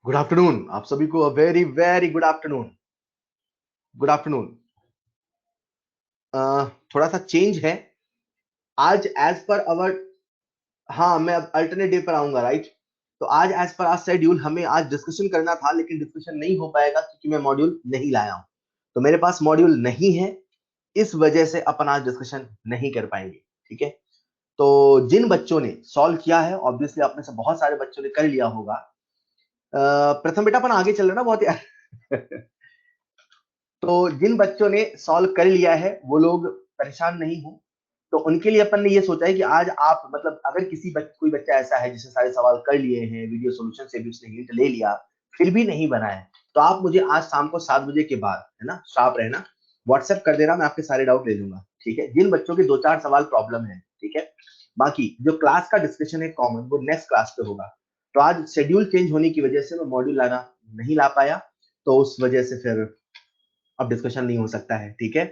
Good afternoon आप सभी को, very very good afternoon. Good afternoon. थोड़ा सा चेंज है आज एज पर अवर। हाँ, मैं अब अल्टरनेट डे पर आऊंगा, राइट। तो आज एज पर आज शेड्यूल हमें आज डिस्कशन करना था, लेकिन डिस्कशन नहीं हो पाएगा क्योंकि मैं मॉड्यूल नहीं लाया हूं। तो मेरे पास मॉड्यूल नहीं है, इस वजह से अपन आज डिस्कशन नहीं कर पाएंगे। ठीक है। तो जिन बच्चों ने सॉल्व किया है, ऑब्वियसली आप में से बहुत सारे बच्चों ने कर लिया होगा। प्रथम बेटा, अपन आगे चल रहे ना बहुत यार। तो जिन बच्चों ने सॉल्व कर लिया है वो लोग परेशान नहीं हो। तो उनके लिए अपन ने ये सोचा है कि आज आप मतलब अगर कोई बच्चा ऐसा है जिसने सारे सवाल कर लिए हैं, वीडियो सॉल्यूशन से भी उसने हिंट ले लिया, फिर भी नहीं बना है, तो आप मुझे आज शाम को 7 बजे के बाद, है ना, शार्प रहना, व्हाट्सएप कर देना, मैं आपके सारे डाउट ले लूंगा। ठीक है। जिन बच्चों के 2-4 सवाल प्रॉब्लम है, ठीक है, बाकी जो क्लास का डिस्कशन है कॉमन, वो नेक्स्ट क्लास पे होगा। तो आज शेड्यूल चेंज होने की वजह से मैं मॉड्यूल लाना नहीं ला पाया, तो उस वजह से फिर अब डिस्कशन नहीं हो सकता है। ठीक है।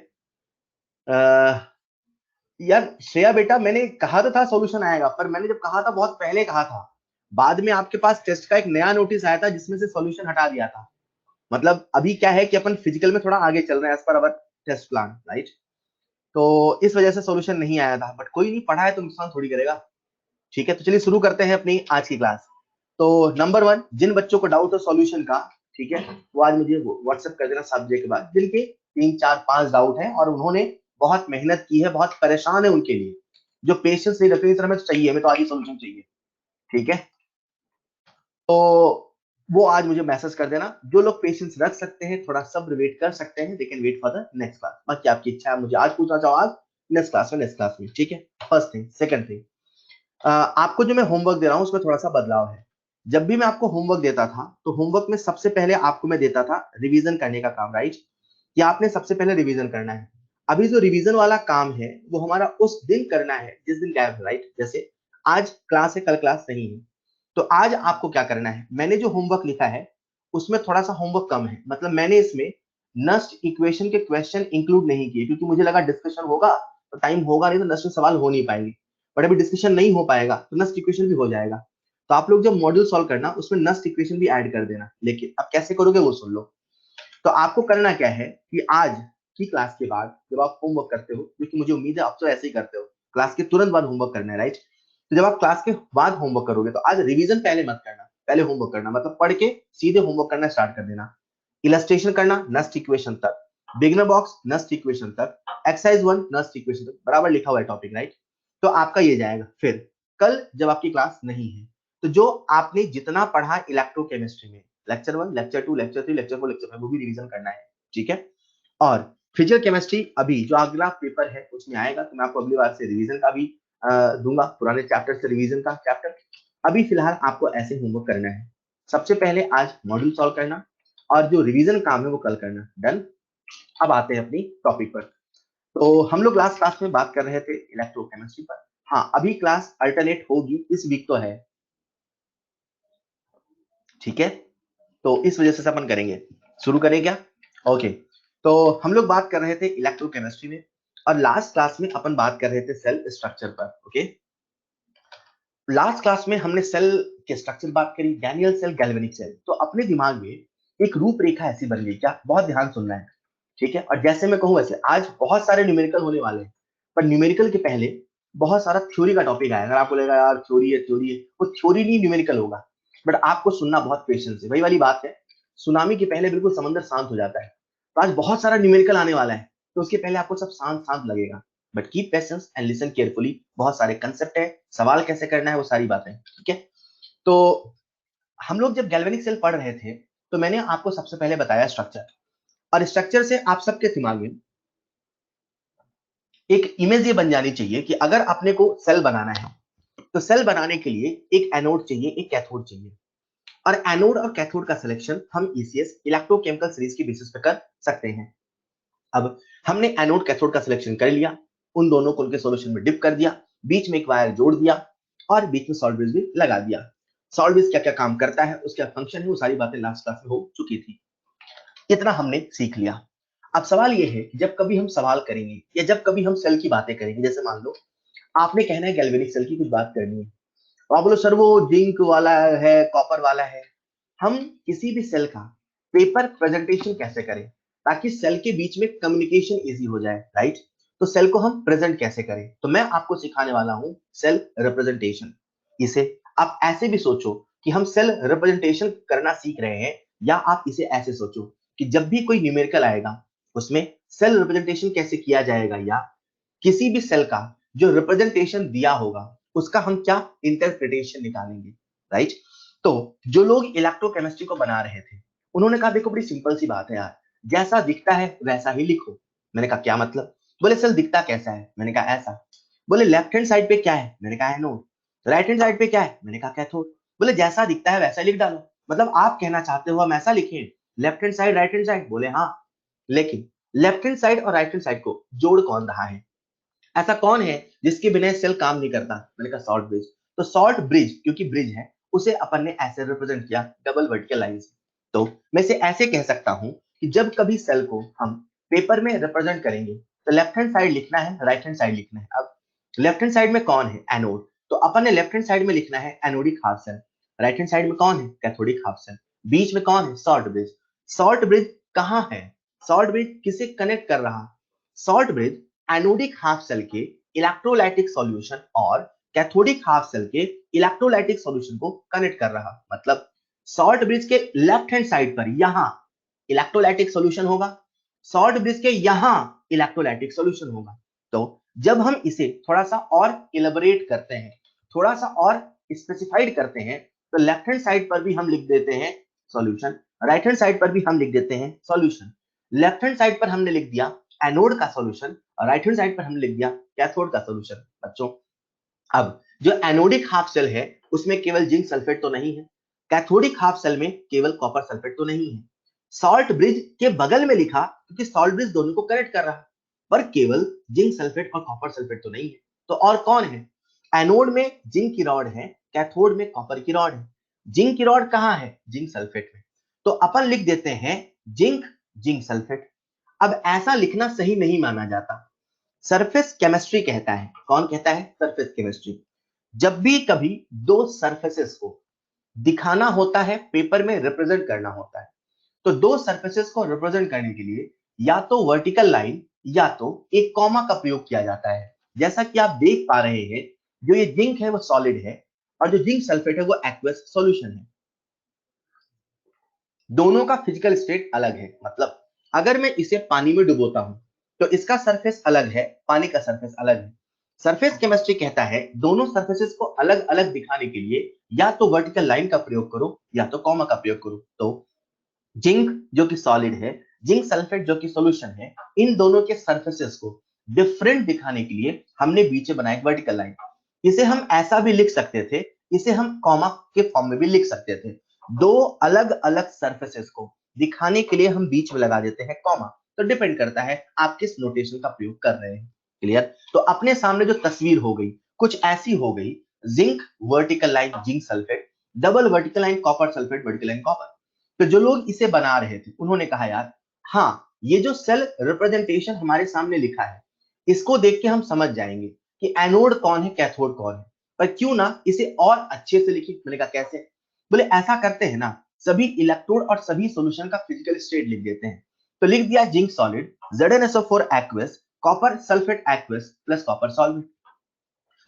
यार श्रेया बेटा, मैंने कहा तो था सॉल्यूशन आएगा, पर मैंने जब कहा था बहुत पहले कहा था, बाद में आपके पास टेस्ट का एक नया नोटिस आया था जिसमें से सॉल्यूशन हटा दिया था। मतलब अभी क्या है कि अपन फिजिकल में थोड़ा आगे चल रहे हैं एज पर अवर टेस्ट प्लान, राइट। तो इस वजह से सॉल्यूशन नहीं आया था, बट कोई नहीं, पढ़ा है तो नुकसान थोड़ी करेगा। ठीक है। तो चलिए शुरू करते हैं अपनी आज की क्लास। तो नंबर 1, जिन बच्चों को डाउट है सॉल्यूशन का, ठीक है, वो आज मुझे व्हाट्सएप कर देना 7 बजे के बाद, जिनके 3-4-5 डाउट है और उन्होंने बहुत मेहनत की है, बहुत परेशान है, उनके लिए जो पेशेंस नहीं रखते, इस तरह में चाहिए, हमें तो आज ही सॉल्यूशन चाहिए। ठीक है। तो वो आज मुझे मैसेज कर देना। जो लोग पेशेंस रख सकते हैं, थोड़ा सब्र वेट कर सकते हैं, they can wait for the next class. बाकी आपकी इच्छा है, मुझे आज पूछना चाहो आज, नेक्स्ट क्लास में। ठीक है। First thing. सेकंड थिंग, आपको जो मैं होमवर्क दे रहा हूं उसमें थोड़ा सा बदलाव है। जब भी मैं आपको होमवर्क देता था, तो होमवर्क में सबसे पहले आपको मैं देता था रिवीजन करने का काम, राइट, कि आपने सबसे पहले रिवीजन करना है। अभी जो रिवीजन वाला काम है वो हमारा उस दिन करना है जिस दिन गैप है, राइट। जैसे आज क्लास है, कल क्लास नहीं है, तो आज आपको क्या करना है, मैंने जो होमवर्क लिखा है उसमें थोड़ा सा होमवर्क कम है। मतलब मैंने इसमें नस्ट इक्वेशन के क्वेश्चन इंक्लूड नहीं किए, क्योंकि मुझे लगा डिस्कशन होगा तो टाइम होगा नहीं, तो नस्ट में सवाल हो नहीं पाएंगे। बट अभी डिस्कशन नहीं हो पाएगा तो नस्ट इक्वेशन भी हो जाएगा। तो आप लोग जब मॉड्यूल सॉल्व करना, उसमें नस्ट इक्वेशन भी ऐड कर देना, लेकिन अब कैसे करोगे वो सुन लो। तो आपको करना क्या है कि आज की क्लास के बाद जब आप होमवर्क करते हो, क्योंकि मुझे उम्मीद है आप तो ऐसे ही करते हो, क्लास के तुरंत बाद होमवर्क करना है, राइट। तो जब आप क्लास के बाद होमवर्क करोगे, तो आज रिवीजन पहले मत करना, पहले होमवर्क करना, मतलब पढ़ के सीधे होमवर्क करना स्टार्ट कर देना। इलस्ट्रेशन करना नस्ट इक्वेशन तक, बिगनर बॉक्स नस्ट इक्वेशन तक, एक्सरसाइज 1 नस्ट इक्वेशन तक, बराबर लिखा हुआ है टॉपिक, राइट। तो आपका ये जाएगा। फिर कल जब आपकी क्लास नहीं है, तो जो आपने जितना पढ़ा इलेक्ट्रोकेमिस्ट्री में, lecture 1, lecture 2, lecture 3, lecture 4, lecture 5, वो भी रिवीजन करना है। ठीक है। और फिजिकल केमिस्ट्री अभी जो अगला पेपर है उसमें आएगा, तो मैं आपको अगली बार से रिवीजन का भी दूंगा, पुराने चैप्टर से रिवीजन का चैप्टर। अभी फिलहाल आपको ऐसे होमवर्क करना है। सबसे पहले आज मॉड्यूल सॉल्व करना, और जो रिवीजन काम है वो कल करना। डन। अब आते हैं अपनी टॉपिक पर। तो हम लोग लास्ट क्लास में बात कर रहे थे इलेक्ट्रोकेमिस्ट्री पर। हाँ, अभी क्लास अल्टरनेट होगी, इस वीक तो है। ठीक है। तो इस वजह से अपन करेंगे, शुरू करें क्या? ओके। तो हम लोग बात कर रहे थे इलेक्ट्रोकेमिस्ट्री में, और लास्ट क्लास में अपन बात कर रहे थे सेल स्ट्रक्चर पर। ओके। लास्ट क्लास में हमने सेल के स्ट्रक्चर बात करी, डैनियल सेल, गैल्वेनिक सेल। तो अपने दिमाग में एक रूपरेखा ऐसी बन गई, क्या? बहुत ध्यान सुनना है। ठीक है। और जैसे मैं कहूँ वैसे आज बहुत सारे न्यूमेरिकल होने वाले हैं, पर न्यूमेरिकल के पहले बहुत सारा थ्योरी का टॉपिक आएगा। अगर आपको लगेगा यार थ्योरी है थ्योरी है, वो थ्योरी नहीं, न्यूमेरिकल होगा। बट आपको सुनना बहुत पेशेंस है, वही वाली बात है, सुनामी के पहले बिल्कुल समंदर शांत हो जाता है। तो आज बहुत सारा न्यूमेरिकल आने वाला है, तो उसके पहले आपको सब शांत शांत लगेगा। But keep patience and listen carefully, बहुत सारे कंसेप्ट है, सवाल कैसे करना है, वो सारी बातें। ठीक है। तो हम लोग जब गैल्वेनिक सेल पढ़ रहे थे, तो मैंने आपको सबसे पहले बताया स्ट्रक्चर, और स्ट्रक्चर से आप सबके दिमाग में एक इमेज ये बन जानी चाहिए कि अगर अपने को सेल बनाना है, तो सेल बनाने के लिए एक एनोड चाहिए, एक कैथोड चाहिए। और एनोड और कैथोड का सिलेक्शन हम ईसीएस इलेक्ट्रोकेमिकल सीरीज की बेसिस पे कर सकते हैं। अब हमने एनोड कैथोड का सिलेक्शन कर लिया, उन दोनों को उनके सॉल्यूशन में डिप कर दिया, बीच में एक वायर जोड़ दिया, और बीच में सॉल्ट बेस भी लगा दिया। सॉल्ट बेस क्या क्या काम करता है, उसका फंक्शन है, वो सारी बातें लास्ट क्लास में हो चुकी थी। इतना हमने सीख लिया। अब सवाल ये है, जब कभी हम सवाल करेंगे या जब कभी हम सेल की बातें करेंगे, जैसे मान लो आपने कहना है गैल्वेनिक सेल की कुछ बात करनी है, तो आप बोलो सर वो जिंक वाला है, कॉपर वाला है। हम किसी भी सेल का पेपर प्रेजेंटेशन कैसे करें ताकि सेल के बीच में कम्युनिकेशन इजी हो जाए, राइट? तो सेल को हम प्रेजेंट कैसे करें, तो मैं आपको सिखाने वाला हूं सेल रिप्रेजेंटेशन। इसे आप ऐसे भी सोचो कि हम सेल रिप्रेजेंटेशन करना सीख रहे हैं, या आप इसे ऐसे सोचो कि जब भी कोई न्यूमेरिकल आएगा उसमें सेल रिप्रेजेंटेशन कैसे किया जाएगा, या किसी भी सेल का जो रिप्रेजेंटेशन दिया होगा उसका हम क्या इंटरप्रिटेशन निकालेंगे, राइट? तो जो लोग इलेक्ट्रोकेमिस्ट्री को बना रहे थे उन्होंने कहा देखो बड़ी सिंपल सी बात है यार, जैसा दिखता है वैसा ही लिखो। मैंने कहा क्या मतलब? बोले सेल दिखता कैसा है? मैंने कहा ऐसा। बोले लेफ्ट हैंड साइड पे क्या है? मैंने कहा एनोड। राइट हैंड साइड पे क्या है? मैंने कहा कैथोड। बोले जैसा दिखता है वैसा लिख डालो। मतलब आप कहना चाहते हो हम ऐसा लिखें, left hand side right hand side? बोले हाँ। लेकिन लेफ्ट हैंड साइड और राइट हैंड साइड को जोड़ कौन रहा है? ऐसा कौन है जिसके बिना सेल काम नहीं करता? मैंने कहा सॉल्ट ब्रिज। तो सॉल्ट ब्रिज क्योंकि ब्रिज है उसे अपन ने ऐसे रिप्रेजेंट किया डबल वर्टिकल लाइन से। तो मैं इसे ऐसे कह सकता हूं कि जब कभी सेल को हम पेपर में रिप्रेजेंट करेंगे तो लेफ्ट हैंड साइड लिखना है, राइट हैंड साइड लिखना है। अब लेफ्ट हैंड साइड में कौन है? एनोड। तो अपन ने लेफ्ट हैंड साइड में लिखना है anodic half cell. Right hand side में कौन है? Cathodic half cell. बीच में कौन है? Salt bridge. सॉल्ट ब्रिज कहां है? सॉल्ट ब्रिज किसे कनेक्ट कर रहा? Salt bridge anodic half cell के इलेक्ट्रोलाइटिक सॉल्यूशन और कैथोडिक हाफ सेल के इलेक्ट्रोलाइटिक सॉल्यूशन को कनेक्ट कर रहा। मतलब सॉल्ट ब्रिज के लेफ्ट हैंड साइड पर यहां इलेक्ट्रोलाइटिक सॉल्यूशन होगा, सॉल्ट ब्रिज के यहां इलेक्ट्रोलाइटिक सॉल्यूशन होगा। तो जब हम इसे थोड़ा सा और इलेबोरेट करते हैं, थोड़ा सा और स्पेसिफाइड करते हैं, तो लेफ्ट हैंड साइड पर भी हम लिख देते हैं सॉल्यूशन, राइट हैंड साइड पर भी हम लिख देते हैं सॉल्यूशन। लेफ्ट हैंड साइड पर हमने लिख दिया एनोड का सॉल्यूशन और राइट हैंड साइड पर हमने लिख दिया कैथोड का सॉल्यूशन। बच्चों अब जो एनोडिक हाफ सेल है उसमें केवल जिंक सल्फेट तो नहीं है, कैथोडिक हाफ सेल में केवल कॉपर सल्फेट तो नहीं है। सॉल्ट ब्रिज के बगल में लिखा क्योंकि सॉल्ट ब्रिज दोनों को कनेक्ट कर रहा है, पर केवल जिंक सल्फेट और कॉपर सल्फेट तो नहीं है। तो और कौन है? एनोड में जिंक की रॉड है, कैथोड में कॉपर की रॉड है। जिंक की रॉड कहां है? जिंक सल्फेट में। तो अपन लिख देते हैं जिंक जिंक सल्फेट। अब ऐसा लिखना सही नहीं माना जाता, सरफेस केमिस्ट्री कहता है। कौन कहता है? Surface chemistry. जब भी कभी दो सरफेसेस को दिखाना होता है, पेपर में रिप्रेजेंट करना होता है, तो दो सरफेसेस को रिप्रेजेंट करने के लिए या तो वर्टिकल लाइन या तो एक कॉमा का प्रयोग किया जाता है। जैसा कि आप देख पा रहे हैं, जो ये जिंक है वो सॉलिड है और जो जिंक सल्फेट है वो एक्वस सॉल्यूशन है। दोनों का फिजिकल स्टेट अलग है। मतलब अगर मैं इसे पानी में डुबोता हूं तो इसका सरफेस अलग है, पानी का सरफेस अलग है। सरफेस केमिस्ट्री कहता है दोनों सरफेसेस को अलग अलग दिखाने के लिए या तो वर्टिकल लाइन का प्रयोग करो या तो कॉमा का प्रयोग करो। तो जिंक जो कि सॉलिड है, जिंक सल्फेट जो कि सॉल्यूशन है, इन दोनों के सरफेसेस को डिफरेंट दिखाने के लिए हमने बीच में बनाई वर्टिकल लाइन। इसे हम ऐसा भी लिख सकते थे, इसे हम कॉमा के फॉर्म में भी लिख सकते थे। दो अलग अलग सरफेसेस को दिखाने के लिए हम बीच में लगा देते हैं कॉमा। तो डिपेंड करता है आप किस नोटेशन का प्रयोग कर रहे हैं। क्लियर? तो अपने सामने जो तस्वीर हो गई कुछ ऐसी हो गई, zinc vertical line zinc sulphate, double vertical line copper sulphate vertical line copper. तो जो लोग इसे बना रहे थे उन्होंने कहा यार हाँ, ये जो सेल रिप्रेजेंटेशन हमारे सामने लिखा है इसको देख के हम समझ जाएंगे कि एनोड कौन है कैथोड कौन है, पर क्यों ना इसे और अच्छे से लिखिए। मैंने कहा कैसे? बोले ऐसा करते हैं ना, सभी इलेक्ट्रोड और सभी सॉल्यूशन का फिजिकल स्टेट लिख देते हैं। तो लिख दिया zinc solid ZnSO4 aqueous copper sulphate aqueous plus copper solvent.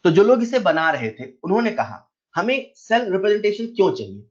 तो जो लोग इसे बना रहे थे उन्होंने कहा हमें सेल रिप्रेजेंटेशन क्यों चाहिए?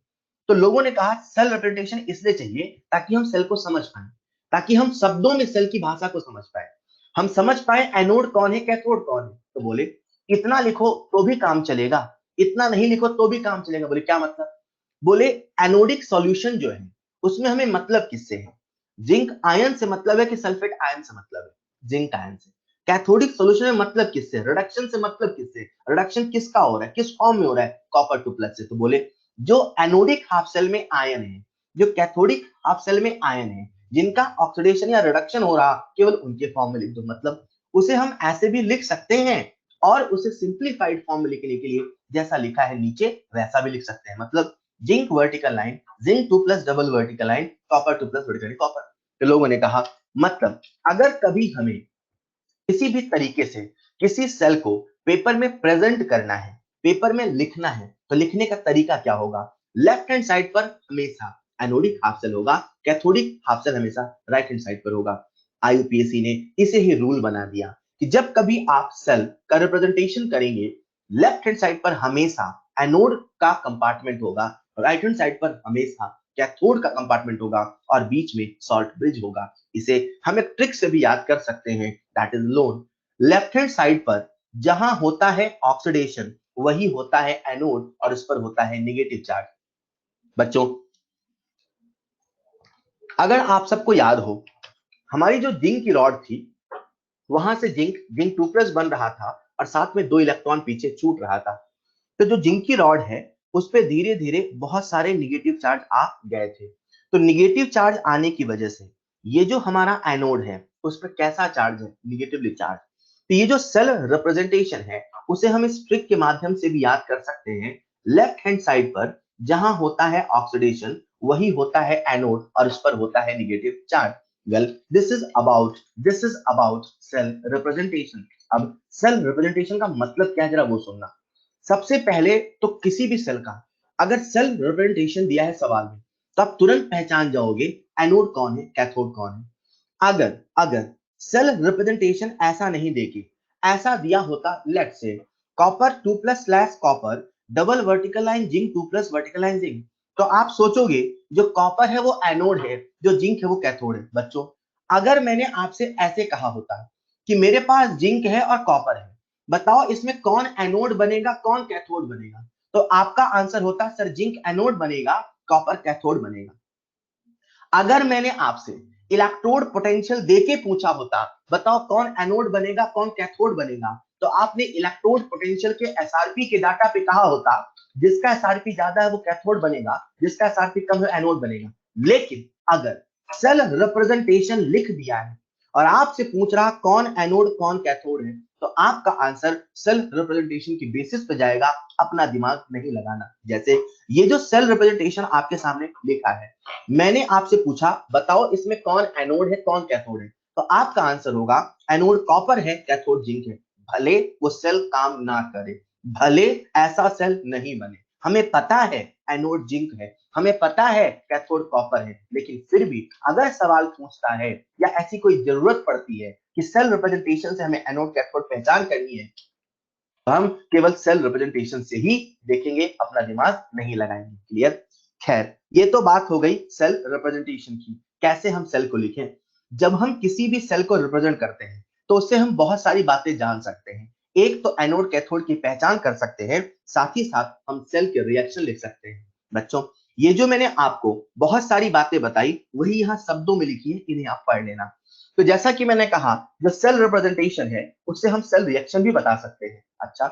तो लोगों ने कहा सेल रिप्रेजेंटेशन इसलिए चाहिए ताकि हम सेल को समझ पाए, ताकि हम शब्दों में सेल की भाषा को समझ पाए, हम समझ पाए एनोड कौन है कैथोड कौन है। तो बोले इतना लिखो तो भी काम चलेगा, इतना नहीं लिखो तो भी काम चलेगा। बोले क्या मतलब? बोले एनोडिक सॉल्यूशन जो है उसमें हमें मतलब किससे है? जिंक आयन से मतलब है कि सल्फेट आयन से मतलब है? जिंक आयन से। कैथोडिक सॉल्यूशन में मतलब किससे? रिडक्शन से मतलब किससे? रिडक्शन किसका हो रहा है, किस फॉर्म में हो रहा है? कॉपर टू प्लस से। तो बोले जो एनोडिक हाफ सेल में आयन है, जो कैथोडिक हाफ सेल में आयन है, जिनका ऑक्सीडेशन या रिडक्शन हो रहा केवल उनके फॉर्म में लिख दो। मतलब उसे हम ऐसे भी लिख सकते हैं और उसे सिंप्लीफाइड फॉर्म में लिखने के लिए जैसा लिखा है नीचे वैसा भी लिख सकते हैं। मतलब zinc vertical line zinc 2 plus double vertical line copper 2 plus vertical copper. तो लोगों ने कहा मतलब अगर कभी हमें किसी भी तरीके से किसी सेल को पेपर में प्रेजेंट करना है, पेपर में लिखना है, तो लिखने का तरीका क्या होगा, लेफ्ट हैंड साइड पर हमेशा एनोडिक हाफ सेल होगा, कैथोडिक हाफ सेल हमेशा राइट हैंड साइड पर होगा। आईयूपीएसी ने इसे ही रूल बना दिया कि जब कभी आप सेल का रिप्रेजेंटेशन करेंगे, लेफ्ट हैंड साइड पर हमेशा एनोड का कंपार्टमेंट होगा, राइट हैंड साइड पर हमेशा कैथोड का कंपार्टमेंट होगा और बीच में सॉल्ट ब्रिज होगा। इसे हम एक ट्रिक से भी याद कर सकते हैं, that is loan. Left hand side पर जहां होता है ऑक्सीडेशन वही होता है एनोड और इस पर होता है नेगेटिव चार्ज। बच्चों अगर आप सबको याद हो, हमारी जो जिंक की रॉड थी वहां से जिंक 2+ बन रहा था और साथ में 2 इलेक्ट्रॉन पीछे छूट रहा था। तो जो जिंक की रॉड है उस पे धीरे धीरे बहुत सारे निगेटिव चार्ज आ गए थे। तो निगेटिव चार्ज आने की वजह से ये जो हमारा एनोड है उस पर कैसा चार्ज है, निगेटिवली चार्ज। तो ये जो सेल रिप्रेजेंटेशन है उसे हम इस ट्रिक के माध्यम से भी याद कर सकते हैं। लेफ्ट हैंड साइड पर जहां होता है ऑक्सीडेशन वही होता है एनोड और इस पर होता है negative charge. Well this is about cell representation. अब सेल रिप्रेजेंटेशन का मतलब क्या है जरा वो सुनना। सबसे पहले तो किसी भी सेल का अगर सेल रिप्रेजेंटेशन दिया है सवाल में तो आप तुरंत पहचान जाओगे एनोड कौन है, कैथोड कौन है। अगर अगर सेल रिप्रेजेंटेशन ऐसा नहीं देगी, ऐसा दिया होता let's say copper 2+ copper double vertical line zinc 2+ vertical line zinc, तो आप सोचोगे जो कॉपर है वो एनोड है, जो जिंक है वो कैथोड है। बच्चों अगर मैंने आपसे ऐसे कहा होता कि मेरे पास जिंक है और कॉपर है, बताओ इसमें कौन एनोड बनेगा कौन कैथोड बनेगा, तो आपका आंसर होता सर जिंक एनोड बनेगा कॉपर कैथोड बनेगा। अगर मैंने आपसे इलेक्ट्रोड पोटेंशियल देके पूछा होता बताओ कौन एनोड बनेगा कौन कैथोड बनेगा, तो आपने इलेक्ट्रोड पोटेंशियल के एसआरपी के डाटा पे कहा होता जिसका एसआरपी ज्यादा है वो कैथोड बनेगा, जिसका एसआरपी कम है एनोड बनेगा। लेकिन अगर सेल रिप्रेजेंटेशन लिख दिया है और आपसे पूछ रहा कौन एनोड कौन कैथोड है, तो आपका आंसर सेल रिप्रेजेंटेशन की बेसिस पे जाएगा, अपना दिमाग नहीं लगाना। जैसे ये जो सेल रिप्रेजेंटेशन आपके सामने लिखा है, मैंने आपसे पूछा बताओ इसमें कौन एनोड है कौन कैथोड है, तो आपका आंसर होगा एनोड कॉपर है कैथोड जिंक है। भले वो सेल काम ना करे, भले ऐसा सेल नहीं बने, हमें पता है एनोड जिंक है, हमें पता है कैथोड कॉपर है, लेकिन फिर भी अगर सवाल पूछता है या ऐसी कोई जरूरत पड़ती है कि सेल रिप्रेजेंटेशन से हमें एनोड कैथोड पहचान करनी है, तो हम केवल सेल रिप्रेजेंटेशन से ही देखेंगे, अपना दिमाग नहीं लगाएंगे। क्लियर। खैर ये तो बात हो गई सेल रिप्रेजेंटेशन की, कैसे हम सेल को लिखें। जब हम किसी भी सेल को रिप्रेजेंट करते हैं तो उससे हम बहुत सारी बातें जान सकते हैं। एक तो एनोड कैथोड की पहचान कर सकते हैं, साथ ही साथ हम सेल के रिएक्शन लिख सकते हैं। बच्चों ये जो मैंने आपको बहुत सारी बातें बताई वही यहाँ शब्दों में लिखी है, इन्हें आप पढ़ लेना। तो जैसा कि मैंने कहा जो सेल रिप्रेजेंटेशन है उससे हम सेल रिएक्शन भी बता सकते हैं। अच्छा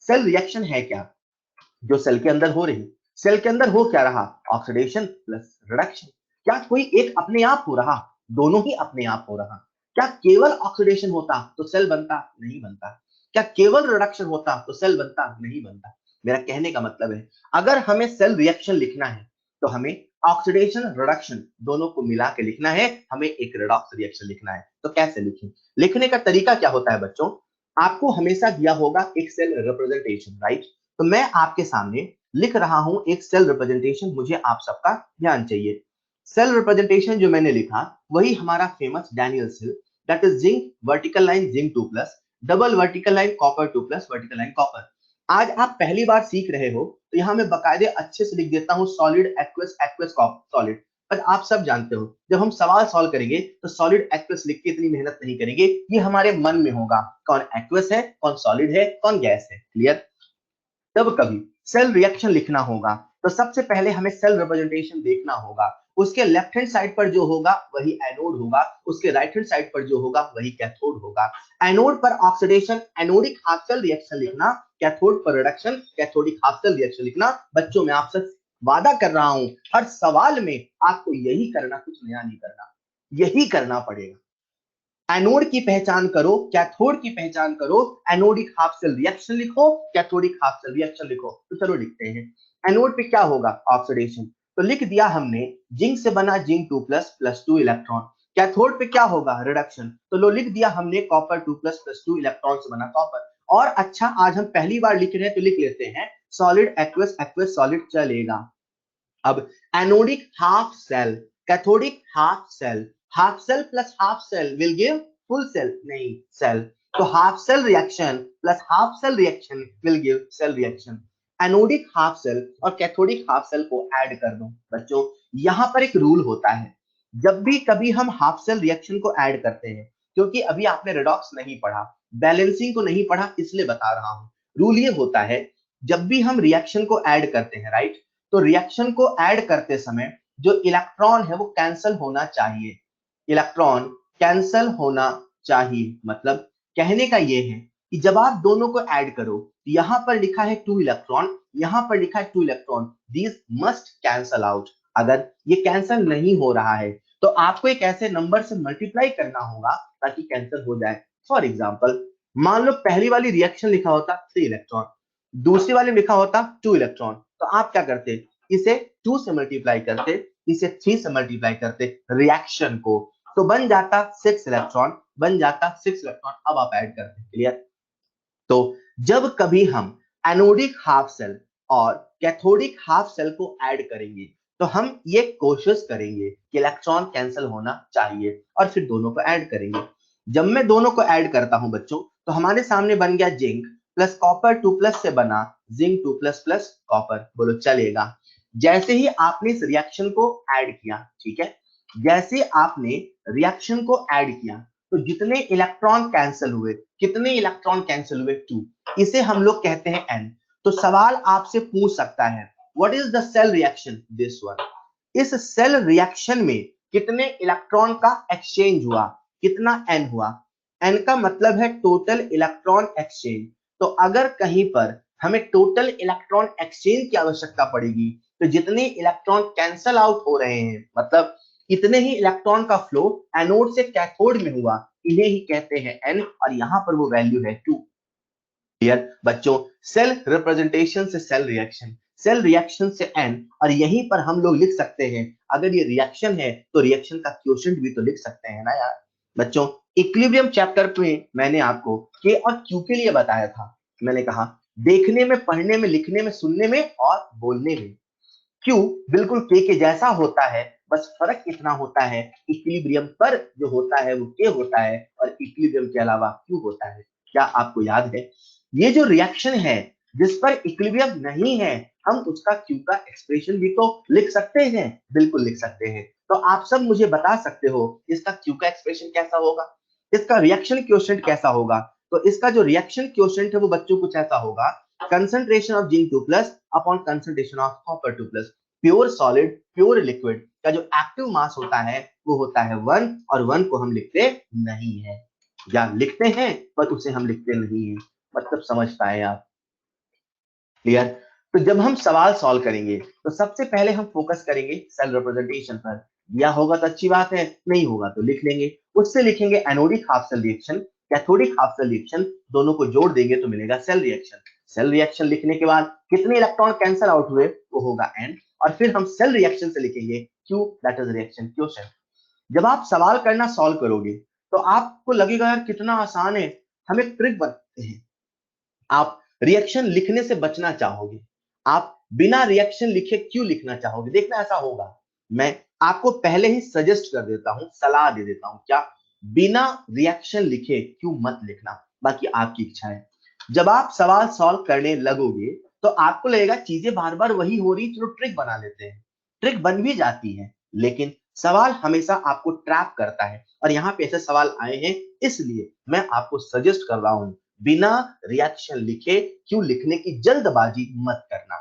सेल रिएक्शन है क्या, जो सेल के अंदर हो रही, सेल के अंदर हो क्या रहा, ऑक्सीडेशन प्लस रिडक्शन। क्या कोई एक अपने आप हो रहा, दोनों ही अपने आप हो रहा। क्या केवल ऑक्सीडेशन होता तो सेल बनता, नहीं बनता। क्या केवल रिडक्शन होता तो सेल बनता, नहीं बनता। मेरा कहने का मतलब है अगर हमें सेल रिएक्शन लिखना है तो हमें ऑक्सीडेशन रिडक्शन दोनों को मिला के लिखना है, हमें एक रिडॉक्स रिएक्शन लिखना है। तो कैसे लिखें, लिखने का तरीका क्या होता है बच्चों, आपको हमेशा दिया होगा एक सेल रिप्रेजेंटेशन, राइट। तो मैं आपके सामने लिख रहा हूं एक सेल रिप्रेजेंटेशन, मुझे आप सबका ध्यान चाहिए। सेल रिप्रेजेंटेशन जो मैंने लिखा वही हमारा famous Daniell cell, that is zinc vertical line zinc 2+, double vertical line copper 2+ vertical line copper. आज आप पहली बार सीख रहे हो तो यहाँ मैं बकायदे अच्छे से लिख देता हूँ सॉलिड एक्वस एक्वस सॉलिड। पर आप सब जानते हो जब हम सवाल सॉल्व करेंगे तो सॉलिड एक्वस लिख के इतनी मेहनत नहीं करेंगे, ये हमारे मन में होगा कौन एक्वस है कौन सॉलिड है कौन गैस है। क्लियर। तब कभी सेल रिएक्शन लिखना होगा तो सबसे पहले हमें सेल रिप्रेजेंटेशन देखना होगा, उसके लेफ्ट हैंड साइड पर जो होगा वही एनोड होगा, उसके राइट हैंड साइड पर जो होगा वही कैथोड होगा। एनोड पर oxidation anodic half cell reaction लिखना, कैथोड पर reduction cathodic half cell reaction लिखना। बच्चों मैं आपसे वादा कर रहा हूं हर सवाल में आपको यही करना, कुछ नया नहीं करना, यही करना पड़ेगा। एनोड की पहचान करो, कैथोड की पहचान करो, एनोडिक हाफ सेल रिएक्शन लिखो, कैथोडिक हाफ सेल रिएक्शन लिखो। तो चलो लिखते हैं। एनोड पे क्या होगा, ऑक्सीडेशन, तो लिख दिया हमने जिंक से बना जिंक 2+ प्लस 2 इलेक्ट्रॉन। कैथोड पे क्या होगा, रिडक्शन, तो लो लिख दिया हमने कॉपर 2+ प्लस 2 इलेक्ट्रॉन से बना कॉपर। और अच्छा आज हम पहली बार लिख रहे हैं तो लिख लेते हैं सॉलिड एक्वस, एक्वस सॉलिड चलेगा। अब anodic half cell, cathodic half cell plus half cell will give full cell, नहीं सेल। तो half cell reaction plus half cell reaction will give cell reaction. Anodic half cell और cathodic half cell को add कर दो। बच्चों यहां पर एक रूल होता है, जब भी कभी हम हाफ सेल रिएक्शन को ऐड करते हैं, क्योंकि अभी आपने रेडॉक्स नहीं पढ़ा, बैलेंसिंग को नहीं पढ़ा, इसलिए बता रहा हूं। रूल ये होता है, जब भी हम रिएक्शन को ऐड करते हैं, राइट, तो रिएक्शन को ऐड करते समय जो इलेक्ट्रॉन है वो कैंसल होना चाहिए। इलेक्ट्रॉन कैंसल होना चाहिए, मतलब कहने का ये है कि जब आप दोनों को ऐड करो, यहां पर लिखा है 2 इलेक्ट्रॉन, यहां पर लिखा है 2 electron, these must cancel out. अगर ये कैंसल नहीं हो रहा है तो आपको एक ऐसे नंबर से मल्टीप्लाई करना होगा ताकि कैंसिल हो जाए। फॉर एग्जांपल, मान लो पहली वाली रिएक्शन लिखा होता 3 इलेक्ट्रॉन, दूसरी वाले में लिखा होता 2 इलेक्ट्रॉन, तो आप क्या करते, इसे 2 से मल्टीप्लाई करते, इसे 3 से मल्टीप्लाई करते रिएक्शन को, तो बन जाता 6 इलेक्ट्रॉन, बन जाता 6 इलेक्ट्रॉन। अब आप ऐड करते, क्लियर। तो जब कभी हम एनोडिक हाफ सेल और कैथोडिक हाफ सेल को ऐड करेंगे तो हम ये कोशिश करेंगे कि इलेक्ट्रॉन कैंसिल होना चाहिए और फिर दोनों को ऐड करेंगे। जब मैं दोनों को ऐड करता हूं बच्चों, तो हमारे सामने बन गया जिंक प्लस कॉपर 2 प्लस से बना जिंक 2 प्लस प्लस कॉपर, बोलो चलेगा। जैसे ही आपने इस रिएक्शन को ऐड किया, ठीक है, जैसे आपने रिएक्शन को ऐड किया तो जितने इलेक्ट्रॉन कैंसिल हुए, कितने इलेक्ट्रॉन कैंसिल हुए, 2, इसे हम लोग कहते हैं n। तो सवाल आपसे पूछ सकता है what is the cell reaction, this one. इस सेल रिएक्शन में कितने इलेक्ट्रॉन का एक्सचेंज हुआ, कितना n हुआ। n का मतलब है टोटल इलेक्ट्रॉन एक्सचेंज। तो अगर कहीं पर हमें टोटल इलेक्ट्रॉन एक्सचेंज की आवश्यकता पड़ेगी तो जितने इलेक्ट्रॉन कैंसल आउट हो रहे हैं, मतलब इतने ही इलेक्ट्रॉन का फ्लो एनोड से कैथोड में हुआ, इन्हें ही कहते हैं n, और यहां पर वो वैल्यू है 2। क्लियर बच्चों, सेल रिप्रेजेंटेशन से सेल रिएक्शन, सेल रिएक्शन से n, और यहीं पर हम लोग लिख सकते हैं अगर ये रिएक्शन है तो रिएक्शन का क्वोशेंट भी तो लिख सकते हैं ना यार। बच्चों इक्विलिब्रियम चैप्टर में मैंने आपको k और q के लिए बताया था। मैंने कहा देखने में, पढ़ने में, लिखने में, सुनने में और बोलने में Q बिल्कुल K के जैसा होता है, बस फर्क इतना होता है इक्विलिब्रियम पर जो होता है वो K होता है और इक्विलिब्रियम के अलावा Q होता है। क्या आपको याद है ये जो रिएक्शन है जिस पर इक्विलिब्रियम नहीं है, हम उसका Q का एक्सप्रेशन भी तो लिख सकते हैं, बिल्कुल लिख सकते हैं। तो आप सब मुझे बता सकते हो इसका Q का एक्सप्रेशन कैसा होगा, इसका रिएक्शन क्वोशिएंट कैसा होगा। तो इसका जो रिएक्शन क्वोशिएंट है वो बच्चों कुछ ऐसा होगा, concentration of zinc 2 plus upon concentration of copper 2 plus. Pure solid, pure liquid का जो एक्टिव मास होता है वो होता है 1, और 1 को हम लिखते नहीं है, या लिखते हैं पर उसे हम लिखते नहीं है। मतलब समझ पाए आप, क्लियर। तो जब हम सवाल सॉल्व करेंगे तो सबसे पहले हम फोकस करेंगे सेल रिप्रेजेंटेशन पर। दिया होगा तो अच्छी बात है, नहीं होगा तो लिख लेंगे। उससे लिखेंगे anodic half cell reaction, cathodic half cell reaction, दोनों को जोड़ देंगे तो मिलेगा सेल रिएक्शन। सेल रिएक्शन लिखने के बाद कितने इलेक्ट्रॉन कैंसिल आउट हुए वो होगा n, और फिर हम सेल रिएक्शन से लिखेंगे q, that is reaction quotient. जब आप सवाल करना सॉल्व करोगे तो आपको लगेगा यार कितना आसान है, हम एक ट्रिक बताते हैं। आप रिएक्शन लिखने से बचना चाहोगे, आप बिना रिएक्शन लिखे क्यों लिखना चाहोगे, देखना ऐसा होगा। मैं आपको पहले ही सजेस्ट कर देता हूं, सलाह दे देता हूं, क्या बिना रिएक्शन लिखे क्यों मत लिखना, बाकी आपकी इच्छा है। जब आप सवाल सॉल्व करने लगोगे तो आपको लगेगा चीजें बार बार वही हो रही, चलो ट्रिक बना लेते हैं। ट्रिक बन भी जाती है लेकिन सवाल हमेशा आपको ट्रैप करता है, और यहाँ पे ऐसे सवाल आए हैं इसलिए मैं आपको सजेस्ट कर रहा हूं बिना रिएक्शन लिखे क्यों लिखने की जल्दबाजी मत करना।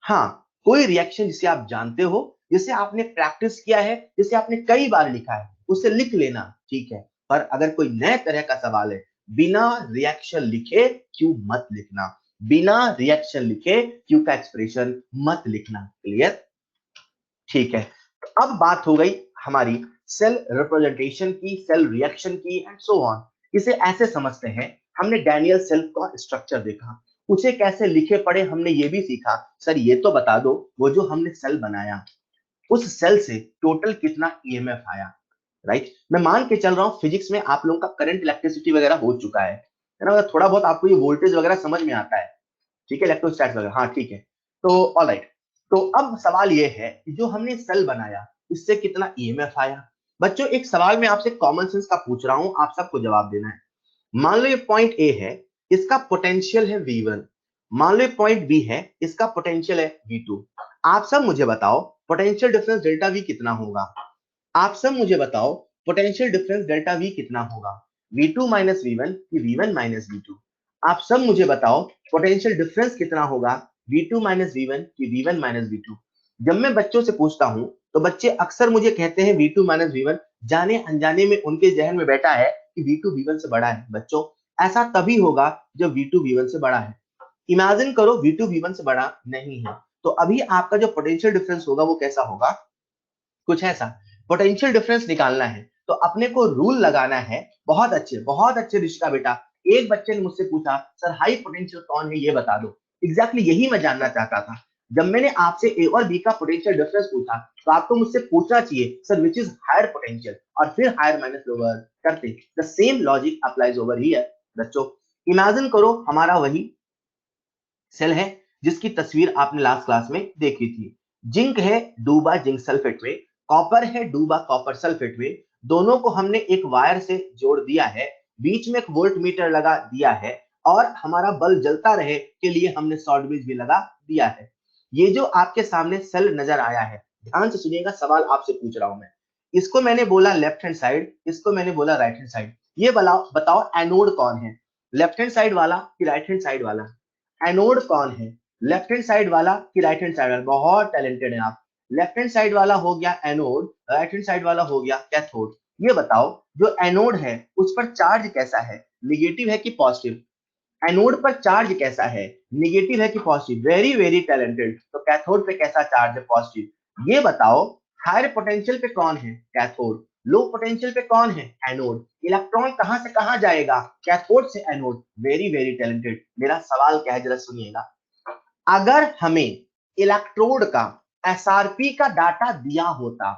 हाँ, कोई रिएक्शन जिसे आप जानते हो, जिसे आपने प्रैक्टिस किया है, जिसे आपने कई बार लिखा है, उसे लिख लेना, ठीक है। पर अगर कोई नए तरह का सवाल है, बिना रिएक्शन लिखे क्यों मत लिखना, बिना रिएक्शन लिखे क्यों का एक्सप्रेशन मत लिखना, क्लियर, ठीक है। तो अब बात हो गई हमारी सेल रिप्रेजेंटेशन की, सेल रिएक्शन की एंड सो ऑन। इसे ऐसे समझते हैं, हमने डैनियल सेल का स्ट्रक्चर देखा, उसे कैसे लिखे पढ़े हमने ये भी सीखा। सर ये तो बता दो वो जो हमने सेल बनाया उस सेल से टोटल कितना ईएमएफ आया, राइट। मैं मान के चल रहा हूँ फिजिक्स में आप लोगों का करंट इलेक्ट्रिसिटी वगैरह हो चुका है ना, मतलब थोड़ा बहुत आपको ये वोल्टेज वगैरह समझ में आता है। ठीक है, इलेक्ट्रोस्टैट्स वगैरह, हाँ ठीक है। तो ऑलराइट, तो अब सवाल ये है कि जो हमने सेल बनाया इससे कितना ईएमएफ आया। बच्चों एक सवाल मैं आपसे कॉमन सेंस का पूछ रहा हूं, आप सबको जवाब देना है। मान लो ये पॉइंट ए है, इसका पोटेंशियल है V1। मान लो ये पॉइंट बी है, इसका पोटेंशियल है V2। आप सब मुझे बताओ पोटेंशियल डिफरेंस डेल्टा V कितना होगा। आप सब मुझे बताओ पोटेंशियल डिफरेंस डेल्टा V कितना होगा, V2 माइनस V1 कि V1 माइनस V2। आप सब मुझे बताओ पोटेंशियल डिफरेंस कितना होगा, V2 माइनस V1 कि V1 माइनस V2। जब मैं बच्चों से पूछता हूं तो बच्चे अक्सर मुझे कहते हैं V2 माइनस V1, जाने अनजाने में उनके जहन में बैठा है कि V2 V1 से बड़ा है। बच्चों ऐसा तभी होगा जब V2 V1 से बड़ा है। इमेजिन करो V2 V1 से बड़ा नहीं है, तो अभी आपका जो पोटेंशियल डिफरेंस होगा वो कैसा होगा, कुछ ऐसा। पोटेंशियल डिफरेंस निकालना है तो अपने को रूल लगाना है। बहुत अच्छे ऋषिका बेटा, एक बच्चे ने मुझसे पूछा सर हाई पोटेंशियल कौन है ये बता दो। एग्जैक्टली यही मैं जानना चाहता था। जब मैंने आपसे ए और बी का पोटेंशियल डिफरेंस पूछा तो आपको मुझसे पूछना चाहिए sir which is higher potential, और फिर हायर माइनस लोअर करते। The same logic applies over here. बच्चों इमेजिन करो हमारा वही सेल है जिसकी तस्वीर आपने लास्ट क्लास में देखी थी। जिंक है डूबा जिंक सल्फेट में, कॉपर है डूबा कॉपर सल्फेट में। दोनों को हमने एक वायर से जोड़ दिया है, बीच में एक वोल्ट मीटर लगा दिया है, और हमारा बल्ब जलता रहे के लिए हमने शॉर्ट ब्रिज भी लगा दिया है। ये जो आपके सामने सेल नजर आया है, ध्यान से सुनिएगा, सवाल आपसे पूछ रहा हूं मैं। इसको मैंने बोला लेफ्ट हैंड साइड, इसको मैंने बोला राइट हैंड साइड। ये बताओ एनोड कौन है, लेफ्ट हैंड साइड वाला कि राइट हैंड साइड वाला। एनोड कौन है, लेफ्ट हैंड साइड वाला कि राइट हैंड साइड वाला। बहुत टैलेंटेड है आप। लेफ्ट हैंड साइड वाला हो गया एनोड, राइट हैंड साइड वाला हो गया कैथोड। ये बताओ जो एनोड है उस पर चार्ज कैसा है, निगेटिव है कि पॉजिटिव। एनोड पर चार्ज कैसा है, निगेटिव है कि पॉजिटिव। Very very talented. तो कैथोड पे कैसा चार्ज है, पॉजिटिव। ये बताओ हायर पोटेंशियल पे कौन है, कैथोड। लो पोटेंशियल पे कौन है, एनोड। इलेक्ट्रॉन कहां से कहां जाएगा, कैथोड से एनोड। Very very talented. मेरा सवाल क्या है जरा सुनिएगा। अगर हमें इलेक्ट्रोड का एसआरपी का डाटा दिया होता,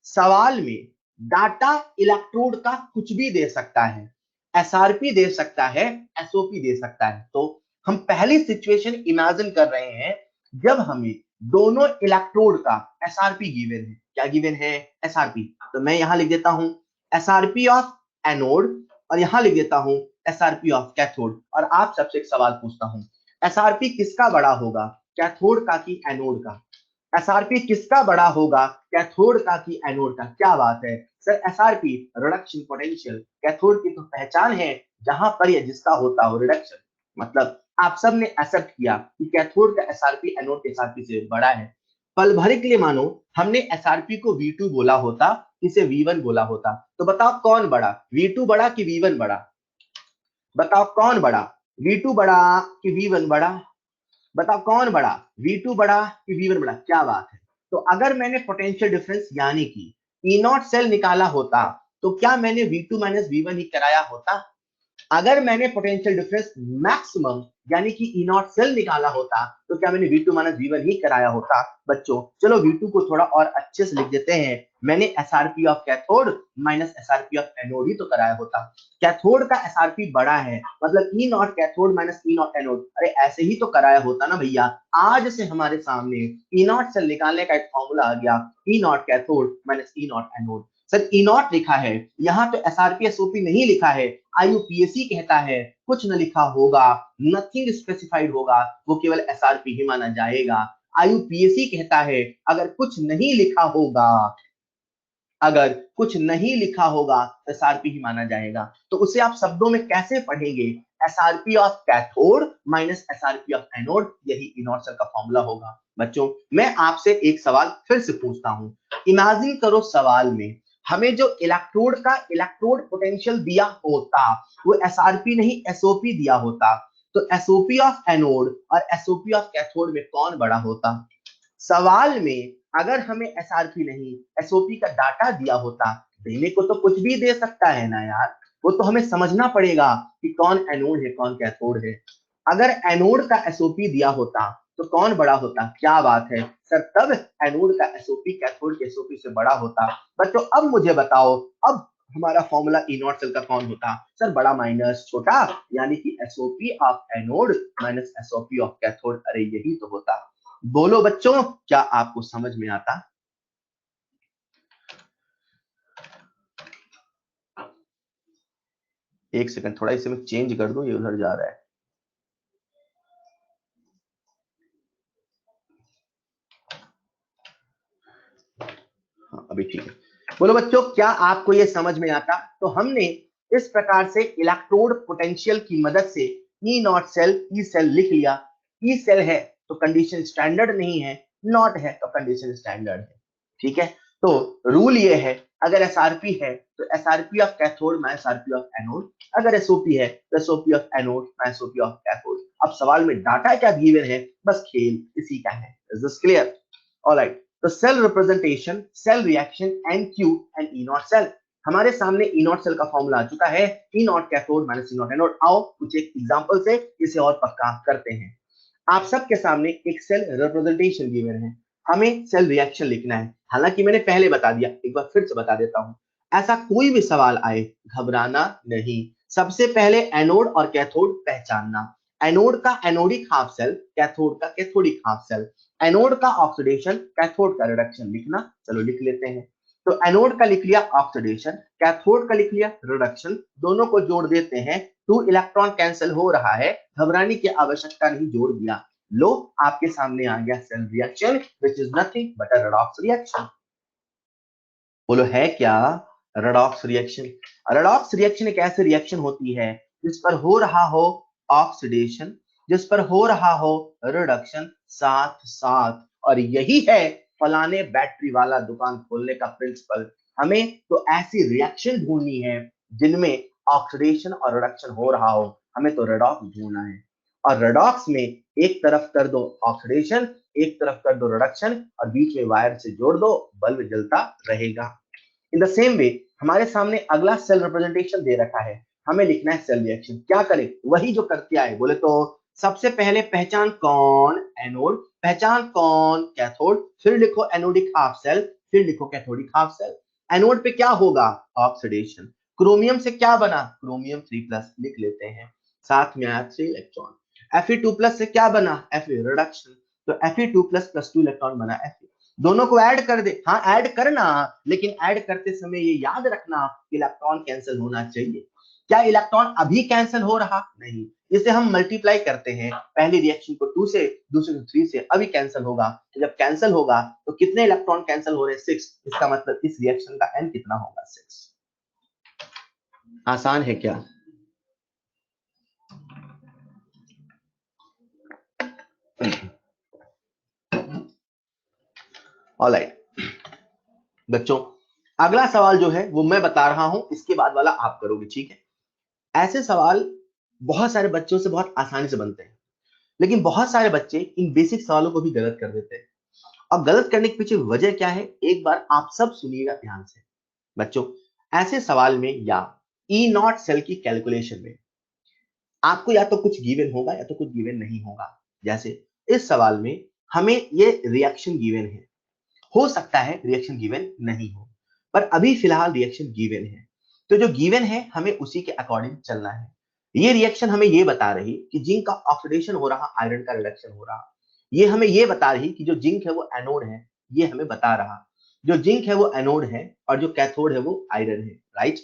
सवाल में डाटा इलेक्ट्रोड का कुछ भी दे सकता है, एसआरपी दे सकता है, एसओपी दे सकता है। तो हम पहली सिचुएशन इमेजिन कर रहे हैं जब हमें दोनों इलेक्ट्रोड का एसआरपी गिवन है। क्या गिवन है, एसआरपी। तो मैं यहां लिख देता हूं एसआरपी ऑफ एनोड, और यहां लिख देता हूं एसआरपी ऑफ कैथोड। और आप सबसे एक सवाल पूछता हूं, एसआरपी किसका बड़ा होगा, कैथोड का कि एनोड का। एसआरपी किसका बड़ा होगा, कैथोड का कि एनोड का। क्या बात है sir, SRP reduction potential, cathode की तो पहचान है जहां पर या जिसका होता हो रिडक्शन। मतलब आप सब ने एक्सेप्ट किया कि कैथोड का एसआरपी एनोड के एसआरपी से बड़ा है। पल भर के लिए मानो हमने एसआरपी को V2 बोला होता, इसे V1 बोला होता, तो बताओ कौन बड़ा, V2 बड़ा कि V1 बड़ा। बताओ कौन बड़ा, V2 बड़ा कि V1 बड़ा। बताओ कौन बड़ा, V2 बड़ा कि V1 बड़ा। क्या बात है। तो अगर मैंने पोटेंशियल डिफरेंस यानी कि ई नॉट सेल निकाला होता तो क्या मैंने V2 माइनस V1 ही कराया होता। अगर मैंने पोटेंशियल डिफरेंस मैक्सिमम यानी कि ई नॉट सेल निकाला होता तो क्या मैंने V2 माइनस V1 ही कराया होता। बच्चों चलो V2 को थोड़ा और अच्छे से लिख देते हैं। मैंने SRP of cathode minus SRP of anode ही तो कराया होता। कैथोड का एसआरपी बड़ा है, मतलब E naught cathode minus E naught anode. अरे ऐसे ही तो कराया होता ना भैया। आज से हमारे सामने ई नॉट सेल निकालने का एक फॉर्मूला आ गया, E naught cathode minus E naught anode. Sir E naught लिखा है, यहाँ तो एसआरपी एसओपी नहीं लिखा है। आईयूपीएसी कहता है कुछ न लिखा होगा, नथिंग स्पेसिफाइड होगा, वो केवल एसआरपी ही माना जाएगा। आईयूपीएसी कहता है अगर कुछ नहीं लिखा होगा, अगर कुछ नहीं लिखा होगा तो एसआरपी ही माना जाएगा। तो उसे आप शब्दों में कैसे पढ़ेंगे, SRP of cathode minus SRP of anode, यही इनॉर्सल का फॉर्मूला होगा। बच्चों मैं आपसे एक सवाल फिर से पूछता हूं। इमेजिन करो सवाल में हमें जो इलेक्ट्रोड पोटेंशियल दिया होता वो एसआरपी नहीं एसओपी दिया होता, तो एसओपी ऑफ एनोड और एसओपी ऑफ कैथोड में कौन बड़ा होता। सवाल में अगर हमें एसआरपी नहीं एसओपी का डाटा दिया होता, देने को तो कुछ भी दे सकता है ना यार, वो तो हमें समझना पड़ेगा कि कौन एनोड है कौन कैथोड है। अगर एनोड का एसओपी दिया होता तो कौन बड़ा होता। क्या बात है सर, तब एनोड का एसओपी कैथोड के एसओपी से बड़ा होता। बच्चों अब मुझे बताओ, अब हमारा फॉर्मूला ई नॉट सेल का कौन होता सर, बड़ा माइनस छोटा, यानी कि SOP of anode minus SOP of cathode. अरे यही तो होता। बोलो बच्चों, क्या आपको समझ में आता? एक सेकंड, थोड़ा इसे मैं चेंज कर दूं, ये उधर जा रहा है। हाँ अभी ठीक है। बोलो बच्चों, क्या आपको ये समझ में आता? तो हमने इस प्रकार से इलेक्ट्रोड पोटेंशियल की मदद से ई नॉट सेल, ई सेल लिख लिया। ई सेल है तो कंडीशन स्टैंडर्ड नहीं है, नॉट है तो कंडीशन स्टैंडर्ड है। ठीक है, तो रूल ये है, अगर एसआरपी है तो SRP of cathode minus SRP of anode, अगर एसओपी है तो SOP of anode minus SOP of cathode. अब सवाल में डाटा क्या गिवन है, बस खेल इसी का है। Is this clear? ऑलराइट, तो cell representation, cell reaction, N Q and E not cell. हमारे सामने ई नॉट सेल का फॉर्मूला आ चुका है, E naught cathode minus E naught anode. आओ कुछ एक एग्जांपल से इसे और पक्का करते हैं। आप सबके सामने एक सेल रिप्रेजेंटेशन गिवन है, हमें सेल रिएक्शन लिखना है। हालांकि मैंने पहले बता दिया, एक बार फिर से बता देता हूं, ऐसा कोई भी सवाल आए घबराना नहीं। सबसे पहले एनोड और कैथोड पहचानना, एनोड का एनोडिक हाफ सेल, कैथोड का कैथोडिक हाफ सेल, एनोड का ऑक्सीडेशन, कैथोड का रिडक्शन लिखना। चलो लिख लेते हैं। तो एनोड का लिख लिया ऑक्सीडेशन, कैथोड का लिख लिया रिडक्शन, दोनों को जोड़ देते हैं। 2 इलेक्ट्रॉन कैंसिल हो रहा है, घबराने की आवश्यकता नहीं, जोड़ दिया। लो आपके सामने आ गया cell reaction, which is nothing but a redox reaction. बोलो है क्या? Redox reaction. रेडॉक्स रिएक्शन एक ऐसी रिएक्शन होती है जिस पर हो रहा हो ऑक्सीडेशन, जिस पर हो रहा हो रिडक्शन साथ साथ। और यही है फलाने बैटरी वाला दुकान खोलने का प्रिंसिपल। हमें तो ऐसी रिएक्शन ढूंढनी है जिनमें ऑक्सीडेशन और रिडक्शन हो रहा हो, हमें तो रेडॉक्स ढूंढना है। और रेडॉक्स में एक तरफ कर दो ऑक्सीडेशन, एक तरफ कर दो रिडक्शन, और बीच में वायर से जोड़ दो, बल्ब जलता रहेगा। इन द सेम वे हमारे सामने अगला सेल रिप्रेजेंटेशन दे रखा है, हमें लिखना है सेल रिएक्शन। क्या करें? वही जो करते आए। बोले तो सबसे पहले पहचान कौन एनोड, पहचान कौन कैथोड, फिर लिखो एनोडिक हाफ सेल, फिर लिखो कैथोडिक हाफ सेल। एनोड पे क्या होगा? ऑक्सीडेशन। क्रोमियम से क्या बना? क्रोमियम 3+ लिख लेते हैं, साथ में आया 3 इलेक्ट्रॉन। Fe2+ से क्या बना? Fe reduction. तो Fe2+ + 2 इलेक्ट्रॉन बना Fe। दोनों को ऐड कर दे, हाँ ऐड करना, लेकिन ऐड करते समय ये याद रखना इलेक्ट्रॉन कैंसिल होना चाहिए। क्या इलेक्ट्रॉन अभी कैंसिल हो रहा? नहीं, इसे हम मल्टीप्लाई करते हैं, पहली रिएक्शन को 2 से, दूसरी को 3 से, अभी कैंसिल होगा। तो जब कैंसिल होगा तो कितने इलेक्ट्रॉन कैंसिल हो रहे हैं? 6। इसका मतलब इस रिएक्शन का एन कितना होगा? 6। आसान है क्या? ऑलराइट बच्चों, अगला सवाल जो है वो मैं बता रहा हूं, इसके बाद वाला आप करोगे, ठीक है? ऐसे सवाल बहुत सारे बच्चों से बहुत आसानी से बनते हैं, लेकिन बहुत सारे बच्चे इन बेसिक सवालों को भी गलत कर देते हैं। अब गलत करने के पीछे वजह क्या है, एक बार आप सब सुनिएगा ध्यान से। बच्चों, ऐसे सवाल में या ई नॉट सेल की कैलकुलेशन में आपको या तो कुछ गिवन होगा या तो कुछ गिवन नहीं होगा। जैसे इस सवाल में हमें ये रिएक्शन गिवन है, हो सकता है रिएक्शन गिवन नहीं हो, पर अभी फिलहाल रिएक्शन गिवन है। तो जो गिवन है हमें उसी के अकॉर्डिंग चलना है। ये रिएक्शन हमें ये बता रही कि जिंक का ऑक्सीडेशन हो रहा, आयरन का रिडक्शन हो रहा। ये हमें ये बता रही कि जो जिंक है वो एनोड है, ये हमें बता रहा जो जिंक है वो एनोड है और जो कैथोड है वो आयरन है, राइट?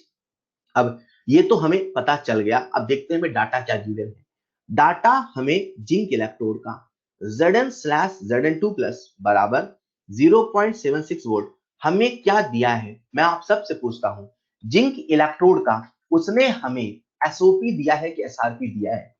अब ये तो हमें पता चल गया। अब देखते हैं हमें डाटा क्या गिवन है। डाटा हमें जिंक इलेक्ट्रोड का Zn/Zn2+ बराबर 0.76 वोल्ट हमें क्या दिया है, मैं आप सबसे पूछता हूं। जिंक इलेक्ट्रोड का उसने हमें एसओपी दिया है कि एसआरपी दिया है?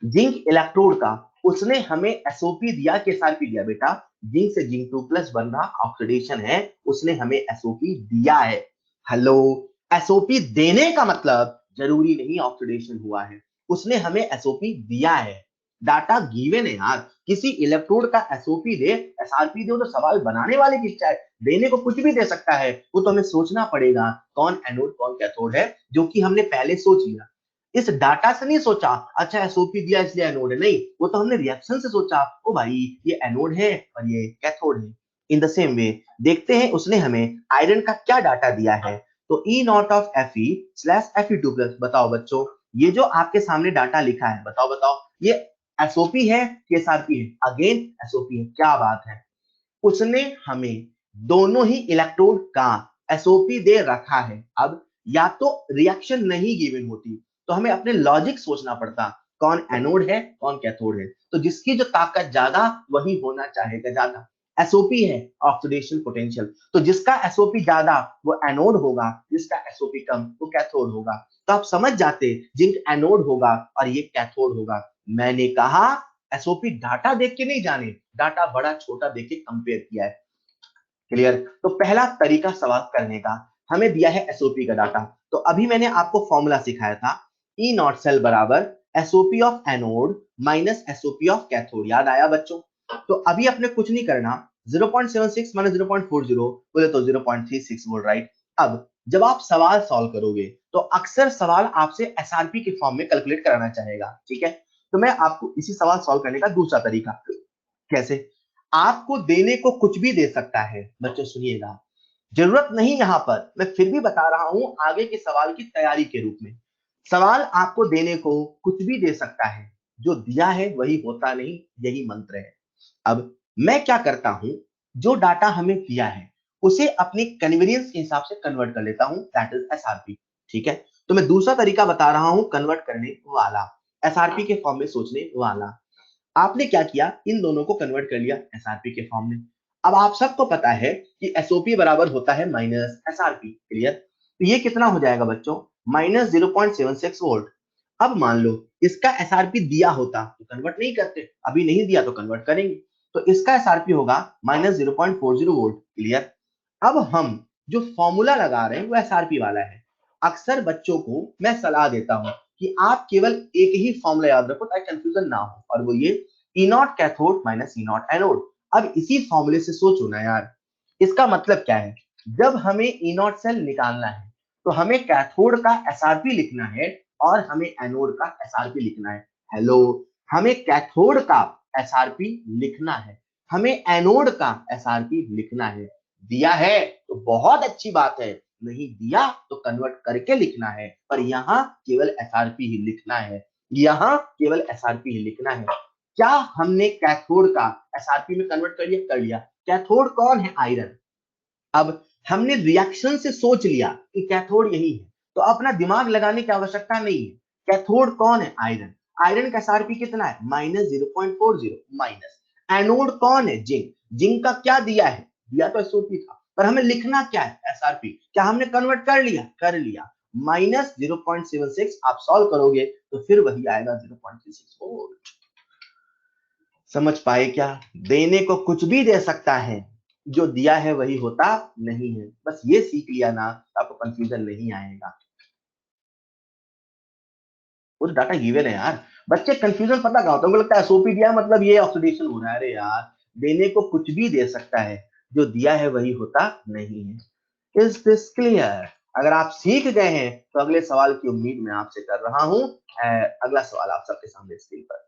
जिंक इलेक्ट्रोड का उसने हमें एसओपी दिया कि एसआरपी दिया? बेटा, जिंक से जिंक 2+ बन रहा, ऑक्सीडेशन है, उसने हमें एसओपी दिया है। हेलो, एसओपी देने का मतलब जरूरी नहीं ऑक्सीडेशन हुआ है, उसने हमें एसओपी दिया है। डाटा गिवन है यार, किसी इलेक्ट्रोड का एसओपी दे, एसआरपी दे, तो सवाल बनाने वाले की इच्छा है, देने को कुछ भी दे सकता है। वो तो हमें सोचना पड़ेगा कौन एनोड कौन कैथोड है, जो कि हमने पहले सोच लिया। इस डाटा से नहीं सोचा अच्छा एसओपी दिया इसलिए एनोड है, नहीं, वो तो हमने रिएक्शन से सोचा, ओ भाई ये एनोड है और ये कैथोड है। इन द सेम वे देखते हैं उसने हमें आयरन का क्या डाटा दिया है। तो E naught of F E slash F E two plus. बताओ बच्चों, ये जो आपके सामने डाटा लिखा है, बताओ बताओ ये एसओपी है कि एसआरपी है? अगेन एसओपी है। क्या बात है, उसने हमें दोनों ही इलेक्ट्रोड का एसओपी दे रखा है। अब या तो रिएक्शन नहीं गिवन होती तो हमें अपने लॉजिक सोचना पड़ता, कौन एनोड है कौन कैथोड है, तो जिसकी जो ताकत ज्यादा वही होना चाहेगा ज्यादा। एसओपी है ऑक्सीडेशन पोटेंशियल, तो जिसका एसओपी ज्यादा वो एनोड होगा, जिसका एसओपी कम वो कैथोड होगा। तो आप समझ जाते जिंक एनोड होगा और ये कैथोड होगा। मैंने कहा एसओपी डाटा देख के नहीं जाने, डाटा बड़ा छोटा देख के कंपेयर किया है। क्लियर? तो पहला तरीका सवाल करने का, हमें दिया है एसओपी का डाटा, तो अभी मैंने आपको फॉर्मूला सिखाया था, ई नॉट सेल बराबर SOP of anode minus SOP of cathode. याद आया बच्चों? तो अभी अपने कुछ नहीं करना, 0.76 माइनस 0.40 बोले तो 0.36 वोल्ट, राइट? अब जब आप सवाल सॉल्व करोगे तो अक्सर सवाल आपसे एसआरपी के फॉर्म में कैलकुलेट कराना चाहेगा, ठीक है? तो मैं आपको इसी सवाल सॉल्व करने का दूसरा तरीका, कैसे? आपको देने को कुछ भी दे सकता है। बच्चों सुनिएगा, जरूरत नहीं यहां पर, मैं फिर भी बता रहा हूं आगे के सवाल की तैयारी के रूप में। सवाल आपको देने को कुछ भी दे सकता है, जो दिया है वही होता नहीं, यही मंत्र है। अब मैं क्या करता हूं, जो डाटा हमें दिया है उसे अपने कन्वीनियंस के हिसाब से कन्वर्ट कर लेता हूं, दैट इज एसआरपी, ठीक है? तो मैं दूसरा तरीका बता रहा हूं कन्वर्ट करने वाला, एसआरपी के फॉर्म में सोचने वाला। आपने क्या किया, इन दोनों को कन्वर्ट कर लिया एसआरपी के फॉर्म में। अब आप सबको पता है कि एसओपी बराबर होता है माइनस एसआरपी। क्लियर? तो ये कितना हो जाएगा बच्चों, माइनस 0.76 वोल्ट। अब मान लो इसका एसआरपी दिया होता तो कन्वर्ट नहीं करते, अभी नहीं दिया तो कन्वर्ट करेंगे, तो इसका एसआरपी होगा माइनस 0.40 वोल्ट। क्लियर? अब हम जो फॉर्मूला लगा रहे हैं वो एसआरपी वाला है। अक्सर बच्चों को मैं सलाह देता हूं कि आप केवल एक ही फॉर्मूला याद रखो ताकि कंफ्यूजन ना हो, और वो ये E naught cathode minus E naught anode. अब इसी फॉर्मूले से सोचो ना यार, इसका मतलब क्या है, जब हमें ई नॉट सेल निकालना है तो हमें कैथोड का एसआरपी लिखना है और हमें एनोड का एसआरपी लिखना है। हेलो, हमें कैथोड का एसआरपी लिखना है, हमें एनोड का एसआरपी लिखना है। दिया है तो बहुत अच्छी बात है, नहीं दिया तो कन्वर्ट करके लिखना है, पर यहाँ केवल एसआरपी ही लिखना है, यहाँ केवल एसआरपी ही लिखना है। क्या हमने कैथोड का एसआरपी में कन्वर्ट कर लिया? कर लिया। कैथोड कौन है? आयरन। अब हमने रिएक्शन से सोच लिया कि कैथोड यही है, तो अपना दिमाग लगाने की आवश्यकता नहीं है। कैथोड कौन है? आयरन। आयरन का एसआरपी कितना है? Minus 0.40 minus. एनोड कौन है? जिंक। जिंक का क्या दिया है? दिया तो एसओपी था, पर हमें लिखना क्या है? एसआरपी। क्या हमने कन्वर्ट कर लिया? कर लिया। माइनस 0.76 आप सॉल्व करोगे तो फिर वही आएगा 0.36 वोल्ट। समझ पाए क्या? देने को कुछ भी दे सकता है, जो दिया है वही होता नहीं है। बस ये सीख लिया ना, आपको कंफ्यूजन नहीं आएगा। वो डाटा गिवन है यार। बच्चे कंफ्यूजन पता क्या होता है, उनको लगता है एसओपी दिया मतलब ये ऑक्सीडेशन हो रहा है। अरे यार, देने को कुछ भी दे सकता है, जो दिया है वही होता नहीं है। Is this clear? अगर आप सीख गए हैं तो अगले सवाल की उम्मीद मैं आपसे कर रहा हूं। अगला सवाल आप सबके सामने स्क्रीन पर।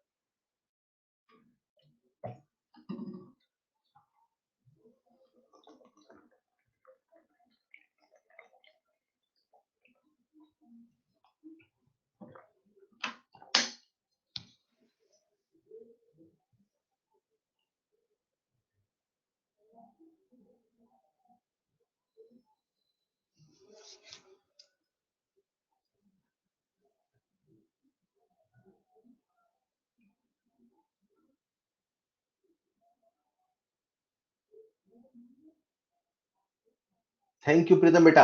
थैंक यू प्रीतम बेटा।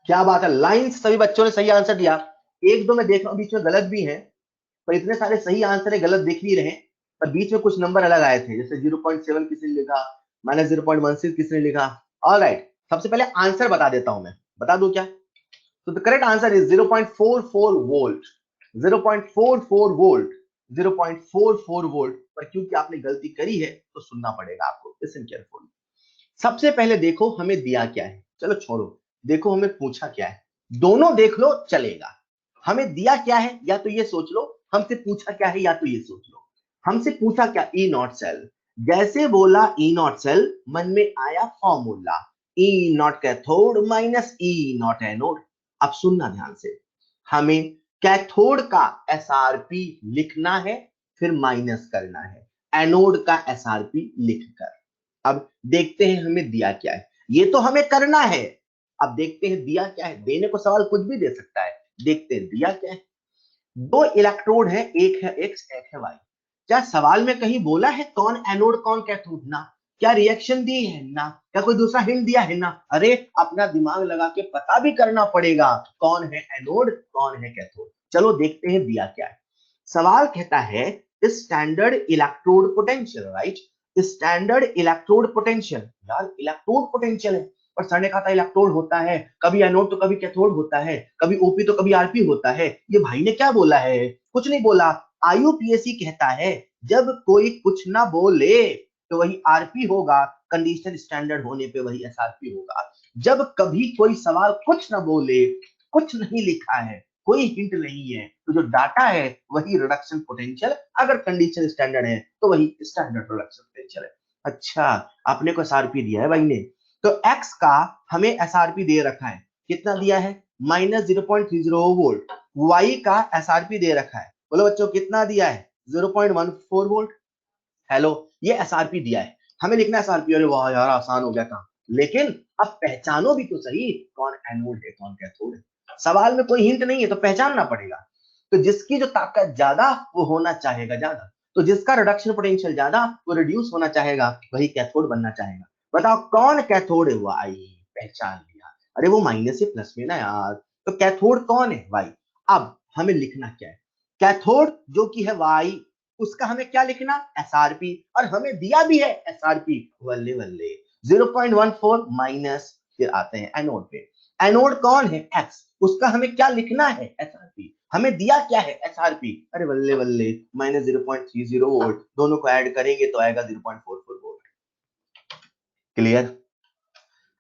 क्या बात है, लाइन सभी बच्चों ने सही आंसर दिया। एक दो मैं देख रहा हूँ बीच में गलत भी है, पर इतने सारे सही आंसर है, गलत देख नहीं रहे। पर बीच में कुछ नंबर अलग आए थे, जैसे 0.7 किसी ने लिखा, माइनस 0.16 किसी ने लिखा। ऑलराइट, सबसे पहले आंसर बता देता हूं मैं, बता दूं क्या? तो the correct answer is 0.44 volt. 0.44 volt. 0.44 volt. पर क्योंकि आपने गलती करी है तो सुनना पड़ेगा आपको, लिसन केयरफुल। सबसे पहले देखो हमें दिया क्या है, चलो छोड़ो, देखो हमें पूछा क्या है। दोनों देख लो चलेगा। हमें दिया क्या है या तो ये सोच लो, हमसे पूछा क्या है या तो ये सोच लो। हमसे पूछा क्या, ई नॉट सेल। जैसे बोला ई नॉट सेल, मन में आया फॉर्मूला, ई naught cathode minus E naught anode. अब सुनना ध्यान से, हमें कैथोड का एसआरपी लिखना है, फिर माइनस करना है एनोड का एसआरपी लिखकर। अब देखते हैं हमें दिया क्या है, ये तो हमें करना है। अब देखते हैं दिया क्या है, देने को सवाल कुछ भी दे सकता है। देखते हैं दिया क्या है। दो इलेक्ट्रोड है, एक है एक्स एक है वाई। क्या सवाल में कहीं बोला है कौन एनोड कौन कैथोड? ना। क्या रिएक्शन दी है? ना। क्या कोई दूसरा हिंट दिया है? ना। अरे अपना दिमाग लगा के पता भी करना पड़ेगा कौन है एनोड कौन है कैथोड। चलो देखते हैं दिया क्या है। सवाल कहता है standard electrode potential, right. Standard electrode potential, यार इलेक्ट्रोड पोटेंशियल है, और सर ने कहा था इलेक्ट्रोड होता है कभी एनोड तो कभी कैथोड होता है, कभी ओपी तो कभी आरपी होता है। ये भाई ने क्या बोला है? कुछ नहीं बोला। आईयूपीएसी कहता है जब कोई कुछ ना बोले तो वही आरपी होगा, कंडीशनल स्टैंडर्ड होने पे वही एसआरपी होगा। जब कभी कोई सवाल कुछ ना बोले, कुछ नहीं लिखा है, कोई हिंट नहीं है, तो जो डाटा है वही रिडक्शन पोटेंशियल, अगर कंडीशन स्टैंडर्ड है तो वही स्टैंडर्ड रिडक्शन पोटेंशियल है। अच्छा, आपने को एसआरपी दिया है भाई ने, तो एक्स का हमें एसआरपी दे रखा है, कितना दिया है? -0.30 वोल्ट। वाई का एसआरपी दे रखा है, बोलो बच्चों कितना दिया है? 0.14 वोल्ट। हेलो, ये एसआरपी दिया है, हमें लिखना है एसआरपी। अरे वाह यार, आसान हो गया काम। लेकिन अब पहचानो भी तो सही कौन एनोड है कौन कैथोड है। सवाल में कोई हिंट नहीं है तो पहचानना पड़ेगा। तो जिसकी जो ताकत ज्यादा वो होना चाहेगा ज्यादा, तो जिसका रिडक्शन पोटेंशियल ज्यादा वो रिड्यूस होना चाहेगा, वही कैथोड बनना चाहेगा। बताओ कौन कैथोड है? वाई। पहचान लिया। अरे वो माइनस से प्लस में ना यार, तो कैथोड कौन है? वाई। अब हमें लिखना क्या है? कैथोड जो कि है वाई, उसका हमें क्या लिखना? एसआरपी। और हमें दिया भी है एसआरपी, वल्ले वल्ले 0.14 माइनस, फिर आते हैं एनोड पे। एनोड कौन है? एक्स, उसका हमें क्या लिखना है? एसआरपी। हमें दिया क्या है? एसआरपी। अरे बल्ले बल्ले, -0.30 वोल्ट, दोनों को ऐड करेंगे तो आएगा 0.44 वोल्ट। क्लियर?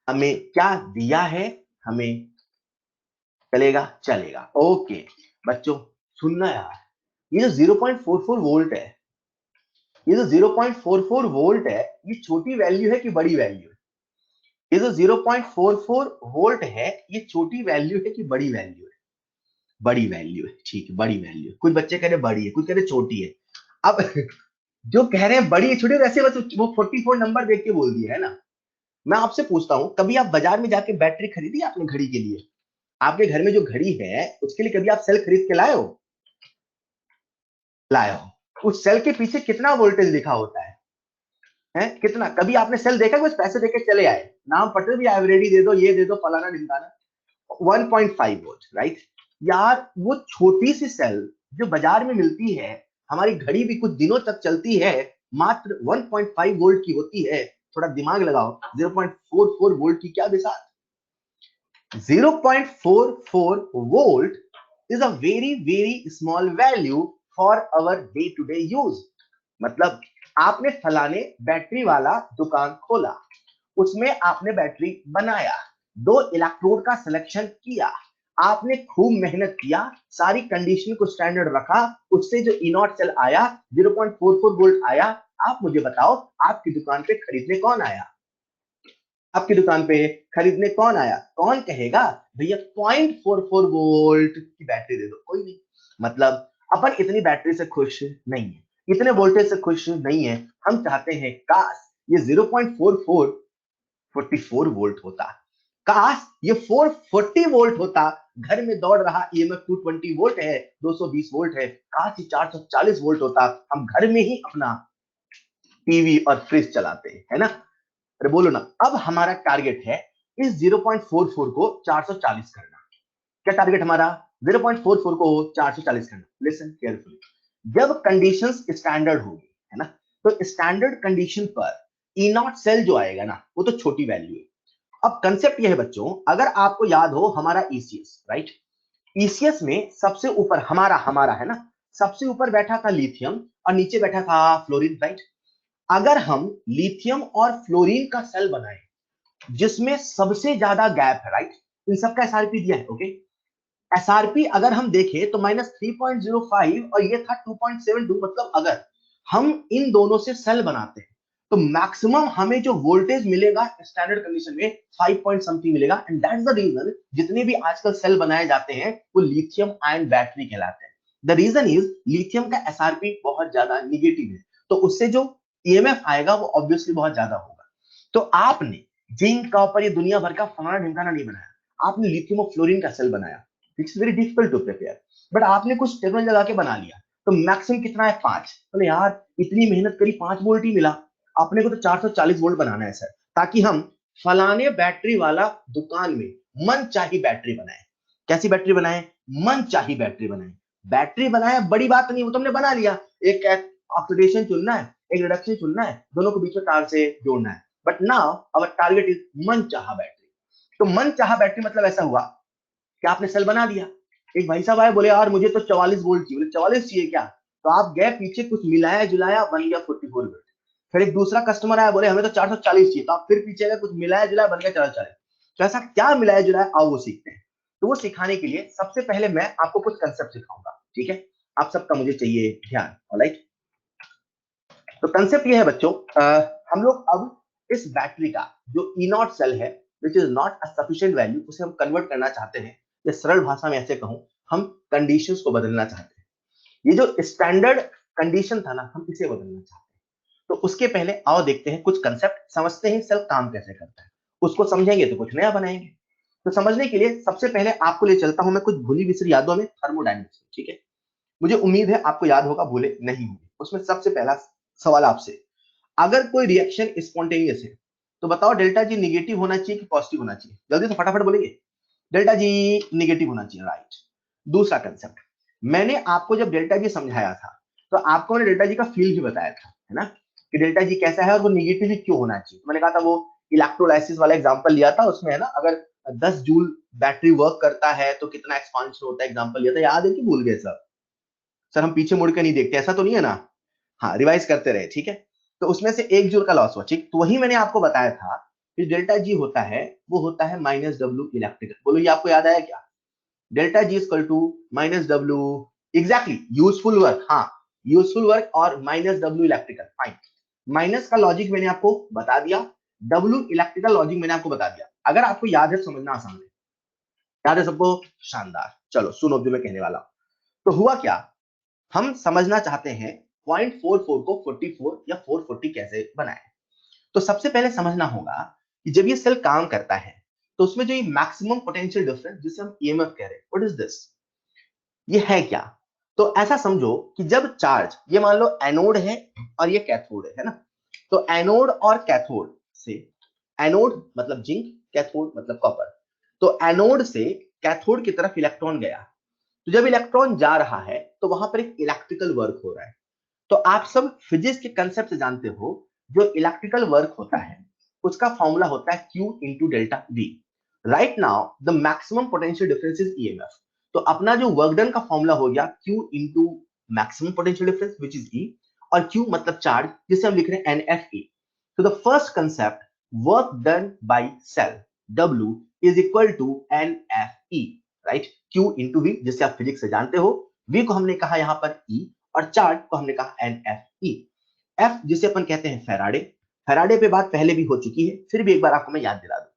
हमें क्या दिया है, हमें चलेगा चलेगा। ओके बच्चों सुनना यार, ये जो 0.44 वोल्ट है, ये जो 0.44 वोल्ट है, ये छोटी वैल्यू है कि बड़ी वैल्यू है? ये जो 0.44 वोल्ट है, ये छोटी वैल्यू है कि बड़ी वैल्यू है? बड़ी वैल्यू है, ठीक है बड़ी वैल्यू है। कुछ बच्चे कह रहे बड़ी है, कुछ कह रहे छोटी है। अब जो कह रहे हैं बड़ी है छोटी, वैसे बस वो 44 नंबर देख के बोल दिया है ना। मैं आपसे पूछता हूं, कभी आप बाजार में जाके बैटरी खरीदी आपने घड़ी के लिए? आपके घर में जो घड़ी है उसके लिए कभी आप सेल खरीद के लाए हो? लाए हो। उस सेल के पीछे कितना वोल्टेज लिखा होता है कितना? कभी आपने सेल देखा? बस पैसे देके चले आए, नाम पत्र भी एवरेडी दे दो, ये दे दो, फलाना ढिमकाना। 1.5 वोल्ट, राइट। यार वो छोटी सी सेल जो बाजार में मिलती है, हमारी घड़ी भी कुछ दिनों तक चलती है, मात्र 1.5 वोल्ट की होती है। थोड़ा दिमाग लगाओ, 0.44 वोल्ट की क्या विशाल। 0.44 volt is a very small value for our day to day use। मतलब आपने फलाने बैटरी वाला दुकान खोला, उसमें आपने बैटरी बनाया, दो इलेक्ट्रोड का सिलेक्शन किया, आपने खूब मेहनत किया, सारी कंडीशन को स्टैंडर्ड रखा, उससे जो इनॉट सेल आया 0.44 वोल्ट आया। आप मुझे बताओ आपकी दुकान पे खरीदने कौन आया? आपकी दुकान पे खरीदने कौन आया? कौन कहेगा भैया 0.44 वोल्ट की बैटरी दे दो? कोई नहीं। मतलब अपन इतनी बैटरी से खुश नहीं है, इतने वोल्टेज से खुश नहीं है। हम चाहते हैं काश ये 0.44 वोल्ट होता, काश ये 440 वोल्ट होता। घर में दौड़ रहा ईएमएफ 220 वोल्ट है, 220 वोल्ट है, काश ये 440 वोल्ट होता, हम घर में ही अपना टीवी और फ्रिज चलाते हैं, है ना? अरे बोलो ना। अब हमारा टारगेट है इस 0.44 को 440 करना। क्या टारगेट हमारा? 0.44 को 440 करना। लिसन केयरफुली, जब कंडीशंस स्टैंडर्ड होगी, है ना, तो स्टैंडर्ड कंडीशन पर ई नॉट सेल जो आएगा ना, वो तो छोटी वैल्यू है। अब कंसेप्ट ये है बच्चों, अगर आपको याद हो हमारा ईसीएस, राइट, ईसीएस में सबसे ऊपर हमारा हमारा है ना, सबसे ऊपर बैठा था लिथियम और नीचे बैठा था फ्लोरीन, राइट। अगर हम लिथियम और फ्लोरीन का सेल बनाए जिसमें सबसे ज्यादा गैप है, राइट, इन सबका एसआरपी दिया है, ओके। एसआरपी अगर हम देखें तो -3.05 और ये था 2.72। मतलब अगर हम इन दोनों से सेल बनाते हैं, तो मैक्सिमम हमें जो वोल्टेज मिलेगा स्टैंडर्ड कंडीशन में 5 पॉइंट समथिंग मिलेगा, एंड दैट्स द रीजन जितने भी आजकल सेल बनाए जाते हैं वो लिथियम आयन बैटरी कहलाते हैं। द रीजन इज लिथियम का एसआरपी बहुत ज्यादा निगेटिव है, तो उससे जो ईएमएफ आएगा वो ऑब्वियसली बहुत ज्यादा होगा। तो आपने जिंक कॉपर ये दुनिया भर का फलाना ढिमकाना नहीं बनाया, आपने लिथियम और फ्लोरीन का सेल बनाया, it's very difficult to prepare, but आपने कुछ टेक्नोलॉजी लगा के बना लिया। तो मैक्सिमम कितना है 5, तो यार इतनी मेहनत करी 5 वोल्ट ही मिला, अपने को तो 440 वोल्ट बनाना है सर, ताकि हम फलाने बैटरी वाला दुकान में मन चाही बैटरी बनाए। कैसी बैटरी बनाए? मन चाही बैटरी बनाए। बैटरी बनाए बड़ी बात नहीं, वो तुमने बना लिया, एक ऑक्सीडेशन चुनना है, एक रिडक्शन चुनना है, दोनों को बीच में तार से जोड़ना है, but now our target is मन चाहा बैटरी। तो मन चाहा बैटरी मतलब ऐसा हुआ कि आपने सेल बना दिया, एक भाई साहब आए बोले यार मुझे तो 44 वोल्ट चाहिए, बोले 44 चाहिए क्या, तो आप गए पीछे कुछ मिलाया जुलाया बन गया 44 वोल्ट। फिर एक दूसरा कस्टमर आया बोले हमें तो 440 चाहिए, तो आप फिर पीछे गए कुछ मिलाया जुलाया बन गया 440। तो ऐसा क्या मिलाया जुलाया आओ वो सीखते हैं। तो वो सिखाने के लिए सबसे पहले मैं आपको कुछ कंसेप्ट सिखाऊंगा, ठीक है? आप सबका मुझे चाहिए ध्यान, ऑलराइट? तो कंसेप्ट ये है बच्चों, हम लोग अब इस बैटरी का जो ई नॉट सेल है which is not a sufficient value, उसे हम कन्वर्ट करना चाहते हैं, या सरल भाषा में ऐसे कहूं, हम कंडीशंस को बदलना चाहते हैं। ये जो स्टैंडर्ड कंडीशन था ना, हम इसे बदलना चाहते हैं। तो उसके पहले आओ देखते हैं कुछ कंसेप्ट, समझते हैं सेल काम कैसे करता है, उसको समझेंगे तो कुछ नया बनाएंगे। तो समझने के लिए सबसे पहले आपको ले चलता हूं मैं कुछ भूली बिसरी यादों में, थर्मोडायनेमिक्स, ठीक है? मुझे उम्मीद है आपको याद होगा, भूले नहीं होंगे। उसमें सबसे पहला सवाल आपसे, अगर कोई रिएक्शन स्पॉन्टेनियस है तो बताओ डेल्टा जी निगेटिव होना चाहिए कि पॉजिटिव होना चाहिए? जल्दी से फटाफट बोलेंगे। डेल्टा जी निगेटिव होना चाहिए, राइट। दूसरा कंसेप्ट, मैंने आपको जब डेल्टा जी समझाया था तो आपको मैंने डेल्टा जी का फील भी बताया था, है ना, कि डेल्टा जी कैसा है और वो निगेटिव ही क्यों होना चाहिए। तो मैंने कहा था वो इलेक्ट्रोलाइसिस वाला एग्जांपल लिया था, उसमें है ना, अगर 10 जूल बैटरी वर्क करता है तो कितना एक्सपांशन होता है, एग्जांपल लिया था, याद है कि भूल गए सब? सर हम पीछे मुड़ के नहीं देखते, ऐसा तो नहीं है ना? हाँ, रिवाइज करते रहे, ठीक है? तो उसमें से 1 जूल का लॉस हुआ, ठीक? तो वही मैंने आपको बताया था कि डेल्टा जी होता है, वो होता है माइनस डब्ल्यू इलेक्ट्रिकल। बोलो ये आपको याद आया क्या? Delta G equal to minus W, exactly, useful work, हाँ, यूजफुल वर्क और minus W electrical, fine. Minus का लॉजिक मैंने आपको बता दिया, डब्ल्यू इलेक्ट्रिकल लॉजिक मैंने आपको बता दिया। अगर आपको याद है, समझना आसान है। याद है सबको? शानदार। चलो सुनो जो मैं कहने वाला हूं। तो हुआ क्या, हम समझना चाहते हैं 0.44 को 44 या 440 कैसे बनाए। तो सबसे पहले समझना होगा कि जब ये सेल काम करता है तो उसमें जो ये मैक्सिमम पोटेंशियल डिफरेंस जिसे हम ईएमएफ कह रहे हैं, व्हाट इज दिस, ये है क्या? तो ऐसा समझो कि जब चार्ज, ये मान लो एनोड है और ये कैथोड है ना, तो एनोड और कैथोड से, एनोड मतलब जिंक, कैथोड मतलब कॉपर, तो एनोड से कैथोड की तरफ इलेक्ट्रॉन गया, तो जब इलेक्ट्रॉन जा रहा है तो वहां पर एक इलेक्ट्रिकल वर्क हो रहा है। तो आप सब फिजिक्स के कंसेप्ट से जानते हो, जो इलेक्ट्रिकल वर्क होता है उसका फॉर्मूला होता है Q into delta V। Right now the maximum potential difference is EMF. तो अपना जो वर्क डन का फॉर्मूला हो गया Q into maximum potential difference which is E, और Q मतलब चार्ज जिसे हम लिख रहे हैं NFE। तो the first concept, work done by cell, W is equal to NFE, right? Q into V जिसे आप फिजिक्स से जानते हो, V को हमने कहा यहां पर E, और चार्ज को हमने कहा NFE। F जिसे अपन कहते हैं फैराडे, फैराडे पे बात पहले भी हो चुकी है, फिर भी एक बार आपको मैं याद दिला दूं।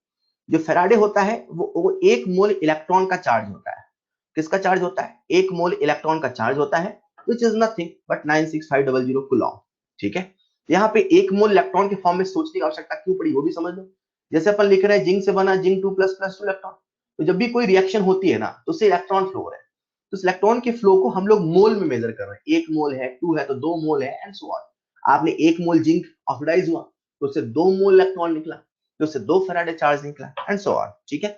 जो फैराडे होता है वो 1 मोल इलेक्ट्रॉन का चार्ज होता है। किसका चार्ज होता है? 1 मोल इलेक्ट्रॉन का चार्ज होता है, which is nothing but 96500 Coulomb, ठीक है? यहाँ पे 1 मोल इलेक्ट्रॉन के फॉर्म में सोचने की आवश्यकता क्यों पड़ी वो भी समझ लो। जैसे अपन लिख रहे हैं जिंक से बना जिंक 2 प्लस प्लस 2 इलेक्ट्रॉन, तो जब भी कोई रिएक्शन होती है ना तो उससे इलेक्ट्रॉन फ्लो हो रहा है, तो इस इलेक्ट्रॉन के फ्लो को हम लोग मोल में मेजर कर रहे हैं। 1 मोल है, 2 है तो 2 मोल है, एंड सो ऑन। आपने 1 मोल जिंक ऑक्सीडाइज हुआ तो उससे 2 मोल इलेक्ट्रॉन निकला, तो उससे 2 फैराडे चार्ज निकला, एंड सो ऑन, ठीक है?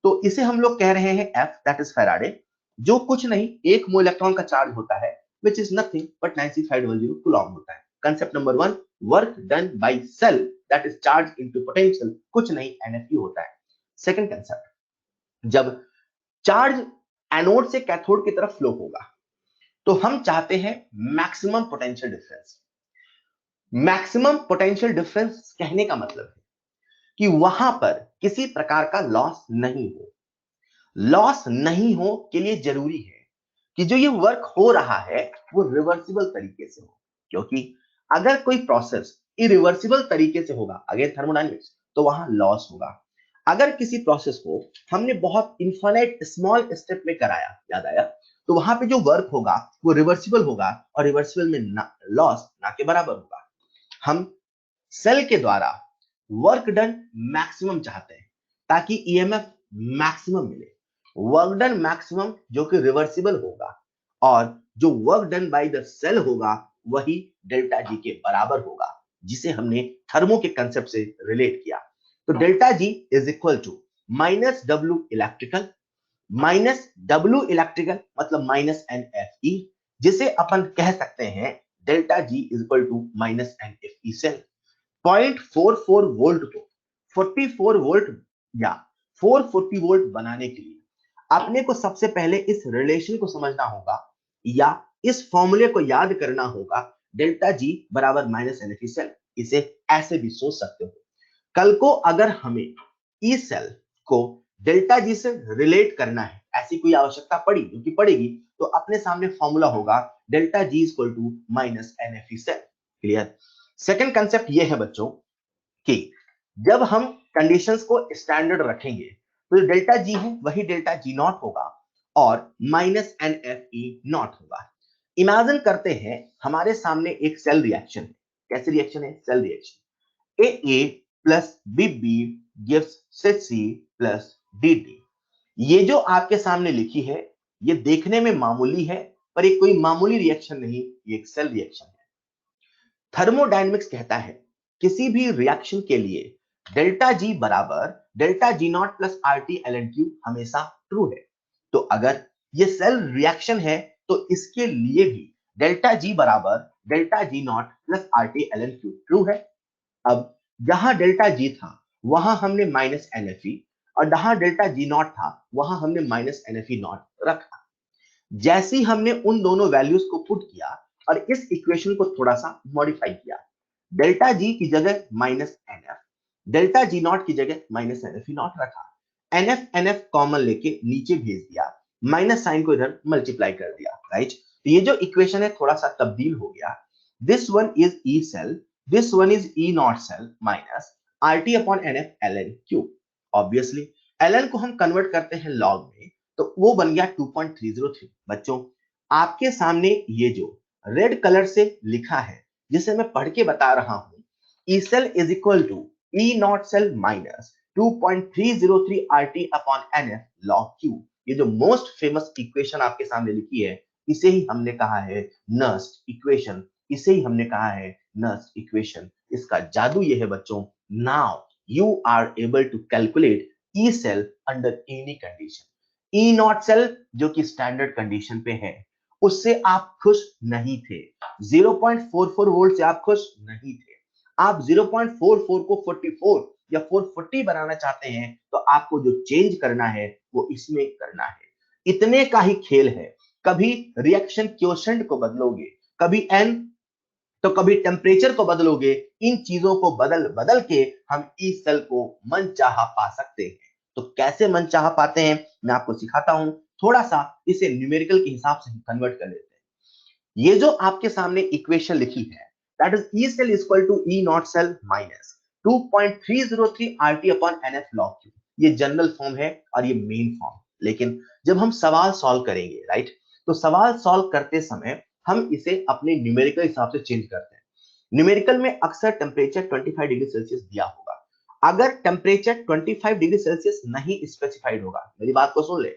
तो इसे हम लोग कह रहे हैं F, दैट इज फैराडे, जो कुछ नहीं 1 मोल इलेक्ट्रॉन का चार्ज होता है, which is nothing but 96500 coulomb होता है। Concept number 1, work done by cell that is charge into potential, कुछ नहीं NFE होता है। सेकंड कंसेप्ट, जब चार्ज एनोड से कैथोड की तरफ फ्लो होगा तो हम चाहते हैं maximum potential difference. Maximum potential difference कहने का मतलब है कि वहां पर किसी प्रकार का लॉस नहीं हो। लॉस नहीं हो के लिए जरूरी है कि जो ये वर्क हो रहा है वो रिवर्सिबल तरीके से हो। क्योंकि अगर कोई प्रोसेस इरिवर्सिबल तरीके से होगा, अगेन थर्मोडायनेमिक्स, तो वहां लॉस होगा। अगर किसी प्रोसेस को हमने बहुत इन्फिनिट स्मॉल स्टेप में कराया, याद आया, तो वहां पे जो वर्क होगा वो रिवर्सिबल होगा, और रिवर्सिबल में लॉस ना के बराबर होगा। हम सेल के द्वारा वर्क डन मैक्सिमम चाहते हैं ताकि ईएमएफ मैक्सिमम मिले। वर्क डन मैक्सिमम जो कि रिवर्सिबल होगा, और जो work done by the cell होगा वही डेल्टा जी के बराबर होगा, जिसे हमने थर्मो के कंसेप्ट से रिलेट किया। तो delta G is equal to minus W electrical minus W electrical मतलब माइनस एन एफ ई, जिसे अपन कह सकते हैं delta G is equal to minus N F E cell. 0.44 volt को 44 वोल्ट या 440 वोल्ट बनाने के लिए आपने को सबसे पहले इस रिलेशन को समझना होगा, या इस फॉर्मूले को याद करना होगा, डेल्टा जी बराबर minus N F E cell. इसे ऐसे भी सोच सकते हो, कल को अगर हमें ई सेल को डेल्टा जी से रिलेट करना है, ऐसी कोई आवश्यकता पड़ी, जो कि पड़ेगी, तो अपने सामने फॉर्मूला होगा delta G equal to minus N F E cell. Clear? Second concept ये है बच्चों कि जब हम कंडीशंस को स्टैंडर्ड रखेंगे तो जो डेल्टा जी है वही डेल्टा जी नॉट होगा और minus N F E not होगा। इमेजिन करते हैं हमारे सामने एक सेल रिएक्शन है। कैसी रिएक्शन है? Cell reaction. A plus B gives C plus D. ये जो आपके सामने लिखी है ये देखने में मामूली है, पर ये कोई मामूली रिएक्शन नहीं, ये एक सेल रिएक्शन है। थर्मोडायनेमिक्स कहता है किसी भी रिएक्शन के लिए डेल्टा जी बराबर delta G not plus R T L N Q हमेशा ट्रू है। तो अगर ये सेल रिएक्शन है तो इसके लिए भी डेल्टा जी बराबर delta G not plus R T L N Q true है। अब जहां डेल्टा जी था वहां हमने माइनस एन एफ ई, और जहां डेल्टा जी नॉट था वहां हमने minus N F E not रखा। जैसे ही हमने उन दोनों वैल्यूज को पुट किया और इस इक्वेशन को थोड़ा सा मॉडिफाई किया, डेल्टा जी की जगह minus N F, delta G not की जगह minus N F E not रखा, एन एफ कॉमन लेके नीचे भेज दिया, माइनस साइन को इधर मल्टीप्लाई कर दिया, राइट? तो ये जो इक्वेशन है थोड़ा सा तब्दील हो गया। This one is E cell, this one is E not cell minus R T upon N F L N Q. Obviously L N को हम कन्वर्ट करते हैं लॉग में, तो वो बन गया 2.303। बच्चों आपके सामने ये जो रेड कलर से लिखा है जिसे मैं पढ़ के बता रहा हूं, E cell is equal to E not cell minus 2.303 RT upon NF log Q। ये जो मोस्ट फेमस इक्वेशन आपके सामने लिखी है इसे ही हमने कहा है नर्स्ट इक्वेशन, इसे ही हमने कहा है नर्स्ट इक्वेशन। इसका जादू ये है बच्चों, now you are able to calculate E cell under any condition. E not cell जो कि स्टैंडर्ड कंडीशन पे है उससे आप खुश नहीं थे, 0.44 वोल्ट से आप खुश नहीं थे, आप 0.44 को 44 या 440 बनाना चाहते हैं, तो आपको जो चेंज करना है वो इसमें करना है। इतने का ही खेल है। कभी रिएक्शन क्वोशेंट को बदलोगे, कभी एन तो कभी टेम्परेचर को बदलोगे, इन चीजों को बदल बदल के हम ई सेल को मनचाहा पा सकते हैं। तो कैसे मनचाहा पाते हैं मैं आपको सिखाता हूं, थोड़ा सा इसे न्यूमेरिकल के हिसाब से कन्वर्ट कर लेते हैं। ये जो आपके सामने इक्वेशन लिखी है that is E cell equal to E not cell minus 2.303 RT upon NF log Q। ये जनरल फॉर्म है और ये मेन फॉर्म। लेकिन जब हम सवाल सॉल्व करेंगे, राइट, तो सवाल सॉल्व करते समय हम इसे अपने न्यूमेरिकल हिसाब से चेंज करते हैं। न्यूमेरिकल में अक्सर टेम्परेचर 25 डिग्री सेल्सियस दिया होगा। अगर टेम्परेचर 25 डिग्री सेल्सियस नहीं स्पेसिफाइड होगा, मेरी बात को सुन ले,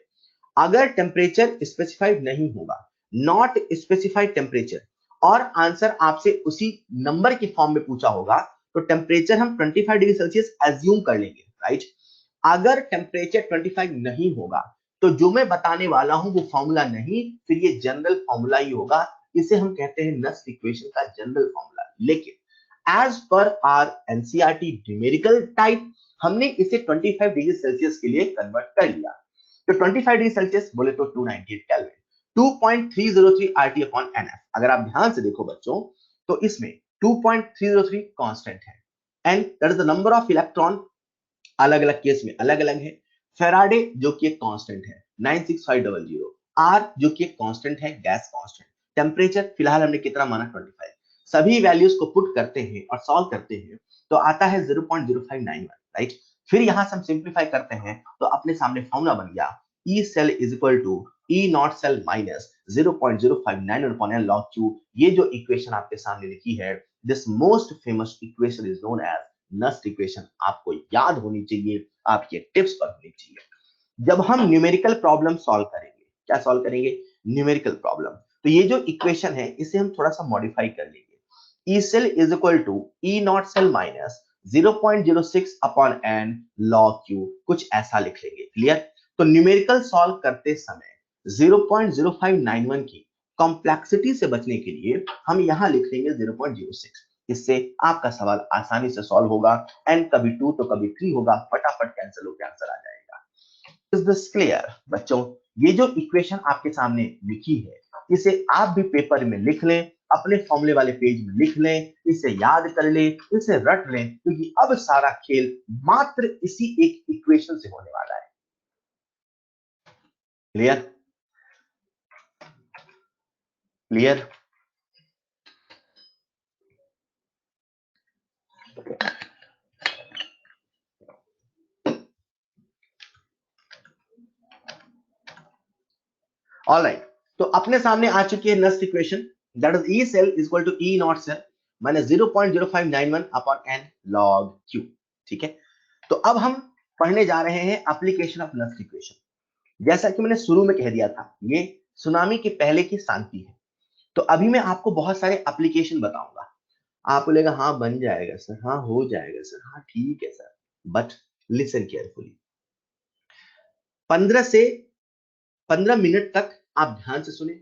अगर टेम्परेचर स्पेसिफाइड नहीं होगा, नॉट स्पेसिफाइड टेम्परेचर, और आंसर आपसे उसी नंबर की फॉर्म में पूछा होगा, तो टेम्परेचर हम 25 डिग्री सेल्सियस एज्यूम कर लेंगे, राइट? अगर टेम्परेचर 25 नहीं होगा तो जो मैं बताने वाला हूं वो फॉर्मूला नहीं, फिर ये जनरल फॉर्मूला ही होगा। इसे हम कहते हैं नस्ट इक्वेशन का जनरल फॉर्मूला। लेकिन as per our NCERT numerical type हमने इसे 25 डिग्री सेल्सियस के लिए कन्वर्ट कर लिया। तो 25 डिग्री सेल्सियस बोले तो 298 केल्विन, 2.303 RT अपॉन NF। अगर आप ध्यान से देखो बच्चों तो इसमें 2.303 कांस्टेंट है, and that is the number of electron, अलग अलग केस में अलग अलग है। फेराडे जो कि एक कांस्टेंट है 96500, आर जो कि एक कांस्टेंट है, गैस कांस्टेंट। टेम्परेचर फिलहाल हमने कितना माना 25, सभी वैल्यूज को पुट करते हैं और सॉल्व करते हैं तो आता है 0.0591, राइट। फिर यहां से हम सिंप्लीफाई करते हैं तो अपने सामने फॉर्मूला बन गया E cell is equal to E not cell minus 0.0591 upon N log q। ये जो इक्वेशन आपके सामने लिखी है, this most famous equation is known as Nernst equation. आपको याद होनी चाहिए, आपके टिप्स पर होनी चाहिए। जब हम न्यूमेरिकल प्रॉब्लम सॉल्व करेंगे, क्या सॉल्व करेंगे? Numerical problem. तो ये जो इक्वेशन है इसे हम थोड़ा सा मॉडिफाई कर लेंगे। E cell is equal to E not cell minus 0.06 upon N log q, कुछ ऐसा लिख लेंगे। क्लियर? तो न्यूमेरिकल सॉल्व करते समय 0.0591 की कॉम्प्लेक्सिटी से बचने के लिए हम यहां लिख लेंगे 0.06। इससे आपका सवाल आसानी से सॉल्व होगा। एन कभी 2 तो कभी 3 होगा, फटाफट कैंसिल होकर आंसर आ जाएगा। इज दिस क्लियर बच्चों? ये जो इक्वेशन आपके सामने लिखी है इसे आप भी पेपर में लिख लें, अपने फॉर्मूले वाले पेज में लिख लें, इसे याद कर लें, इसे रट लें, क्योंकि अब सारा खेल मात्र इसी एक इक्वेशन से होने वाला है। क्लियर? क्लियर? ऑलराइट, तो अपने सामने आ चुकी है next equation, that is E cell is equal to E not cell minus 0.0591 upon N log q। ठीक है, तो अब हम पढ़ने जा रहे हैं एप्लीकेशन ऑफ नेक्स्ट इक्वेशन। जैसा कि मैंने शुरू में कह दिया था, ये सुनामी के पहले की शांति है। तो अभी मैं आपको बहुत सारे एप्लीकेशन बताऊंगा। आपको लगेगा हाँ बन जाएगा सर, हाँ हो जाएगा सर, हाँ ठीक है sir, but listen carefully. 15 minute तक आप ध्यान से सुने,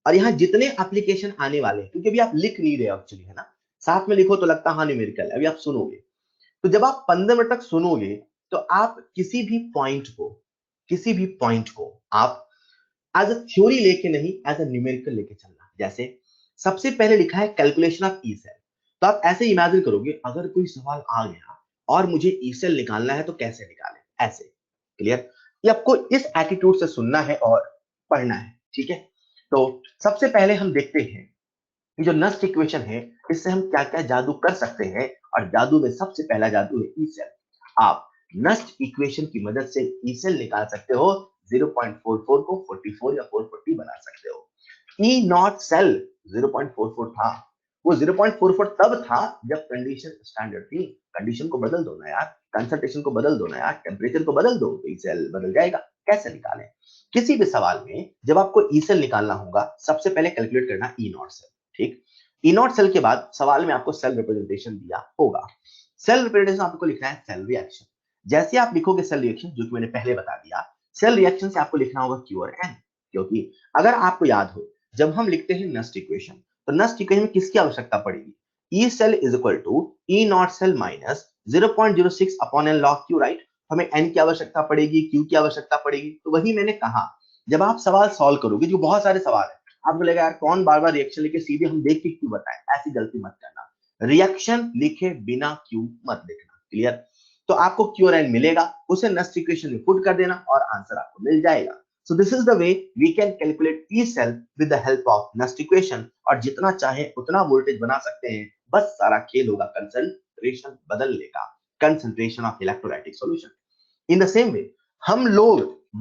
और यहाँ जितने एप्लीकेशन आने वाले हैं, क्योंकि अभी आप लिख नहीं रहे एक्चुअली, है ना, साथ में लिखो तो लगता हाँ न्यूमेरिकल, अभी आप सुनोगे। तो जब आप 15 मिनट तक सुनोगे तो आप किसी भी पॉइंट को आप एज अ थ्योरी लेके नहीं, एज अ न्यूमेरिकल लेके चलना। जैसे सबसे पहले लिखा है कैलकुलेशन ऑफ ई सेल, तो आप ऐसे इमेजिन करोगे अगर कोई सवाल आ गया और मुझे ई सेल निकालना है तो कैसे निकालें, ऐसे। क्लियर? ये आपको इस एटीट्यूड से सुनना है और पढ़ना है। ठीक है, तो सबसे पहले हम देखते हैं जो नस्ट इक्वेशन है इससे हम क्या क्या जादू कर सकते हैं, और जादू में सबसे पहला जादू है ई सेल। आप नस्ट इक्वेशन की मदद से ई सेल निकाल सकते हो, 0.44 को 44 या 440 बना सकते हो। ई नॉट सेल 0.44 था, वो 0.44 तब था जब कंडीशन स्टैंडर्ड थी। कंडीशन को बदल दो ना यार, कंसंट्रेशन को बदल दो ना यार, टेम्परेचर को बदल दो तो ई सेल बदल जाएगा। कैसे निकालें? किसी भी सवाल में जब आपको ई सेल निकालना होगा, सबसे पहले कैलकुलेट करना ई नॉट सेल। ठीक, ई नॉट सेल के बाद सवाल में आपको सेल रिप्रेजेंटेशन दिया होगा। सेल रिप्रेजेंटेशन आपको लिखना है सेल रिएक्शन। जैसे आप लिखोगे सेल रिएक्शन, जो कि मैंने पहले बता दिया, सेल रिएक्शन से आपको लिखना होगा क्यू और एन। क्योंकि अगर आपको याद हो, जब हम लिखते हैं नस्ट इक्वेशन, तो नस्ट इक्वेशन में किसकी आवश्यकता पड़ेगी? E cell is equal to E not cell minus 0.06 upon N log q, right. हमें एन की आवश्यकता पड़ेगी, क्यू की आवश्यकता पड़ेगी। तो वही मैंने कहा, जब आप सवाल सॉल्व करोगे, जो बहुत सारे सवाल है, आपको लगेगा यार कौन बार बार रिएक्शन लिखे, सीधे हम देख के क्यों बताएं, ऐसी गलती मत करना। रिएक्शन लिखे बिना क्यू मत लिखना। क्लियर? तो आपको क्यू और एन मिलेगा, उसे नेक्स्ट इक्वेशन में पुट कर देना और आंसर आपको मिल जाएगा। So this is the way we can calculate E cell with the help of next equation, और जितना चाहे उतना वोल्टेज बना सकते हैं। बस सारा खेल होगा कंसंट्रेशन बदलने का, concentration of electrolytic solution. In the same वे हम लोग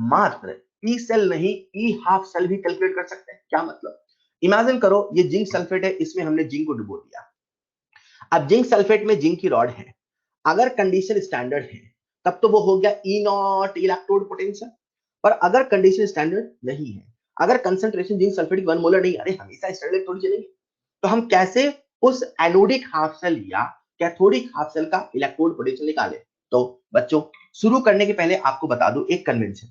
मात्र ई सेल नहीं, ई हाफ सेल भी कैलकुलेट कर सकते हैं। क्या मतलब? इमेजिन करो ये जिंक सल्फेट है, इसमें हमने जिंक को डुबो दिया। अब जिंक सल्फेट में जिंक की रॉड है, अगर कंडीशन स्टैंडर्ड है तब तो वो हो गया ई नॉट इलेक्ट्रोड पोटेंशियल। पर अगर कंडीशन स्टैंडर्ड नहीं है, अगर कंसंट्रेशन जिंक सल्फेट 1 मोलर नहीं, अरे हमेशा स्टैंडर्ड थोड़ी चलेंगे, तो हम कैसे उस एनोडिक हाफ सेल या कैथोडिक हाफ सेल का इलेक्ट्रोड पोटेंशियल निकालें? तो बच्चों, शुरू करने के पहले आपको बता दूं एक कन्वेंशन।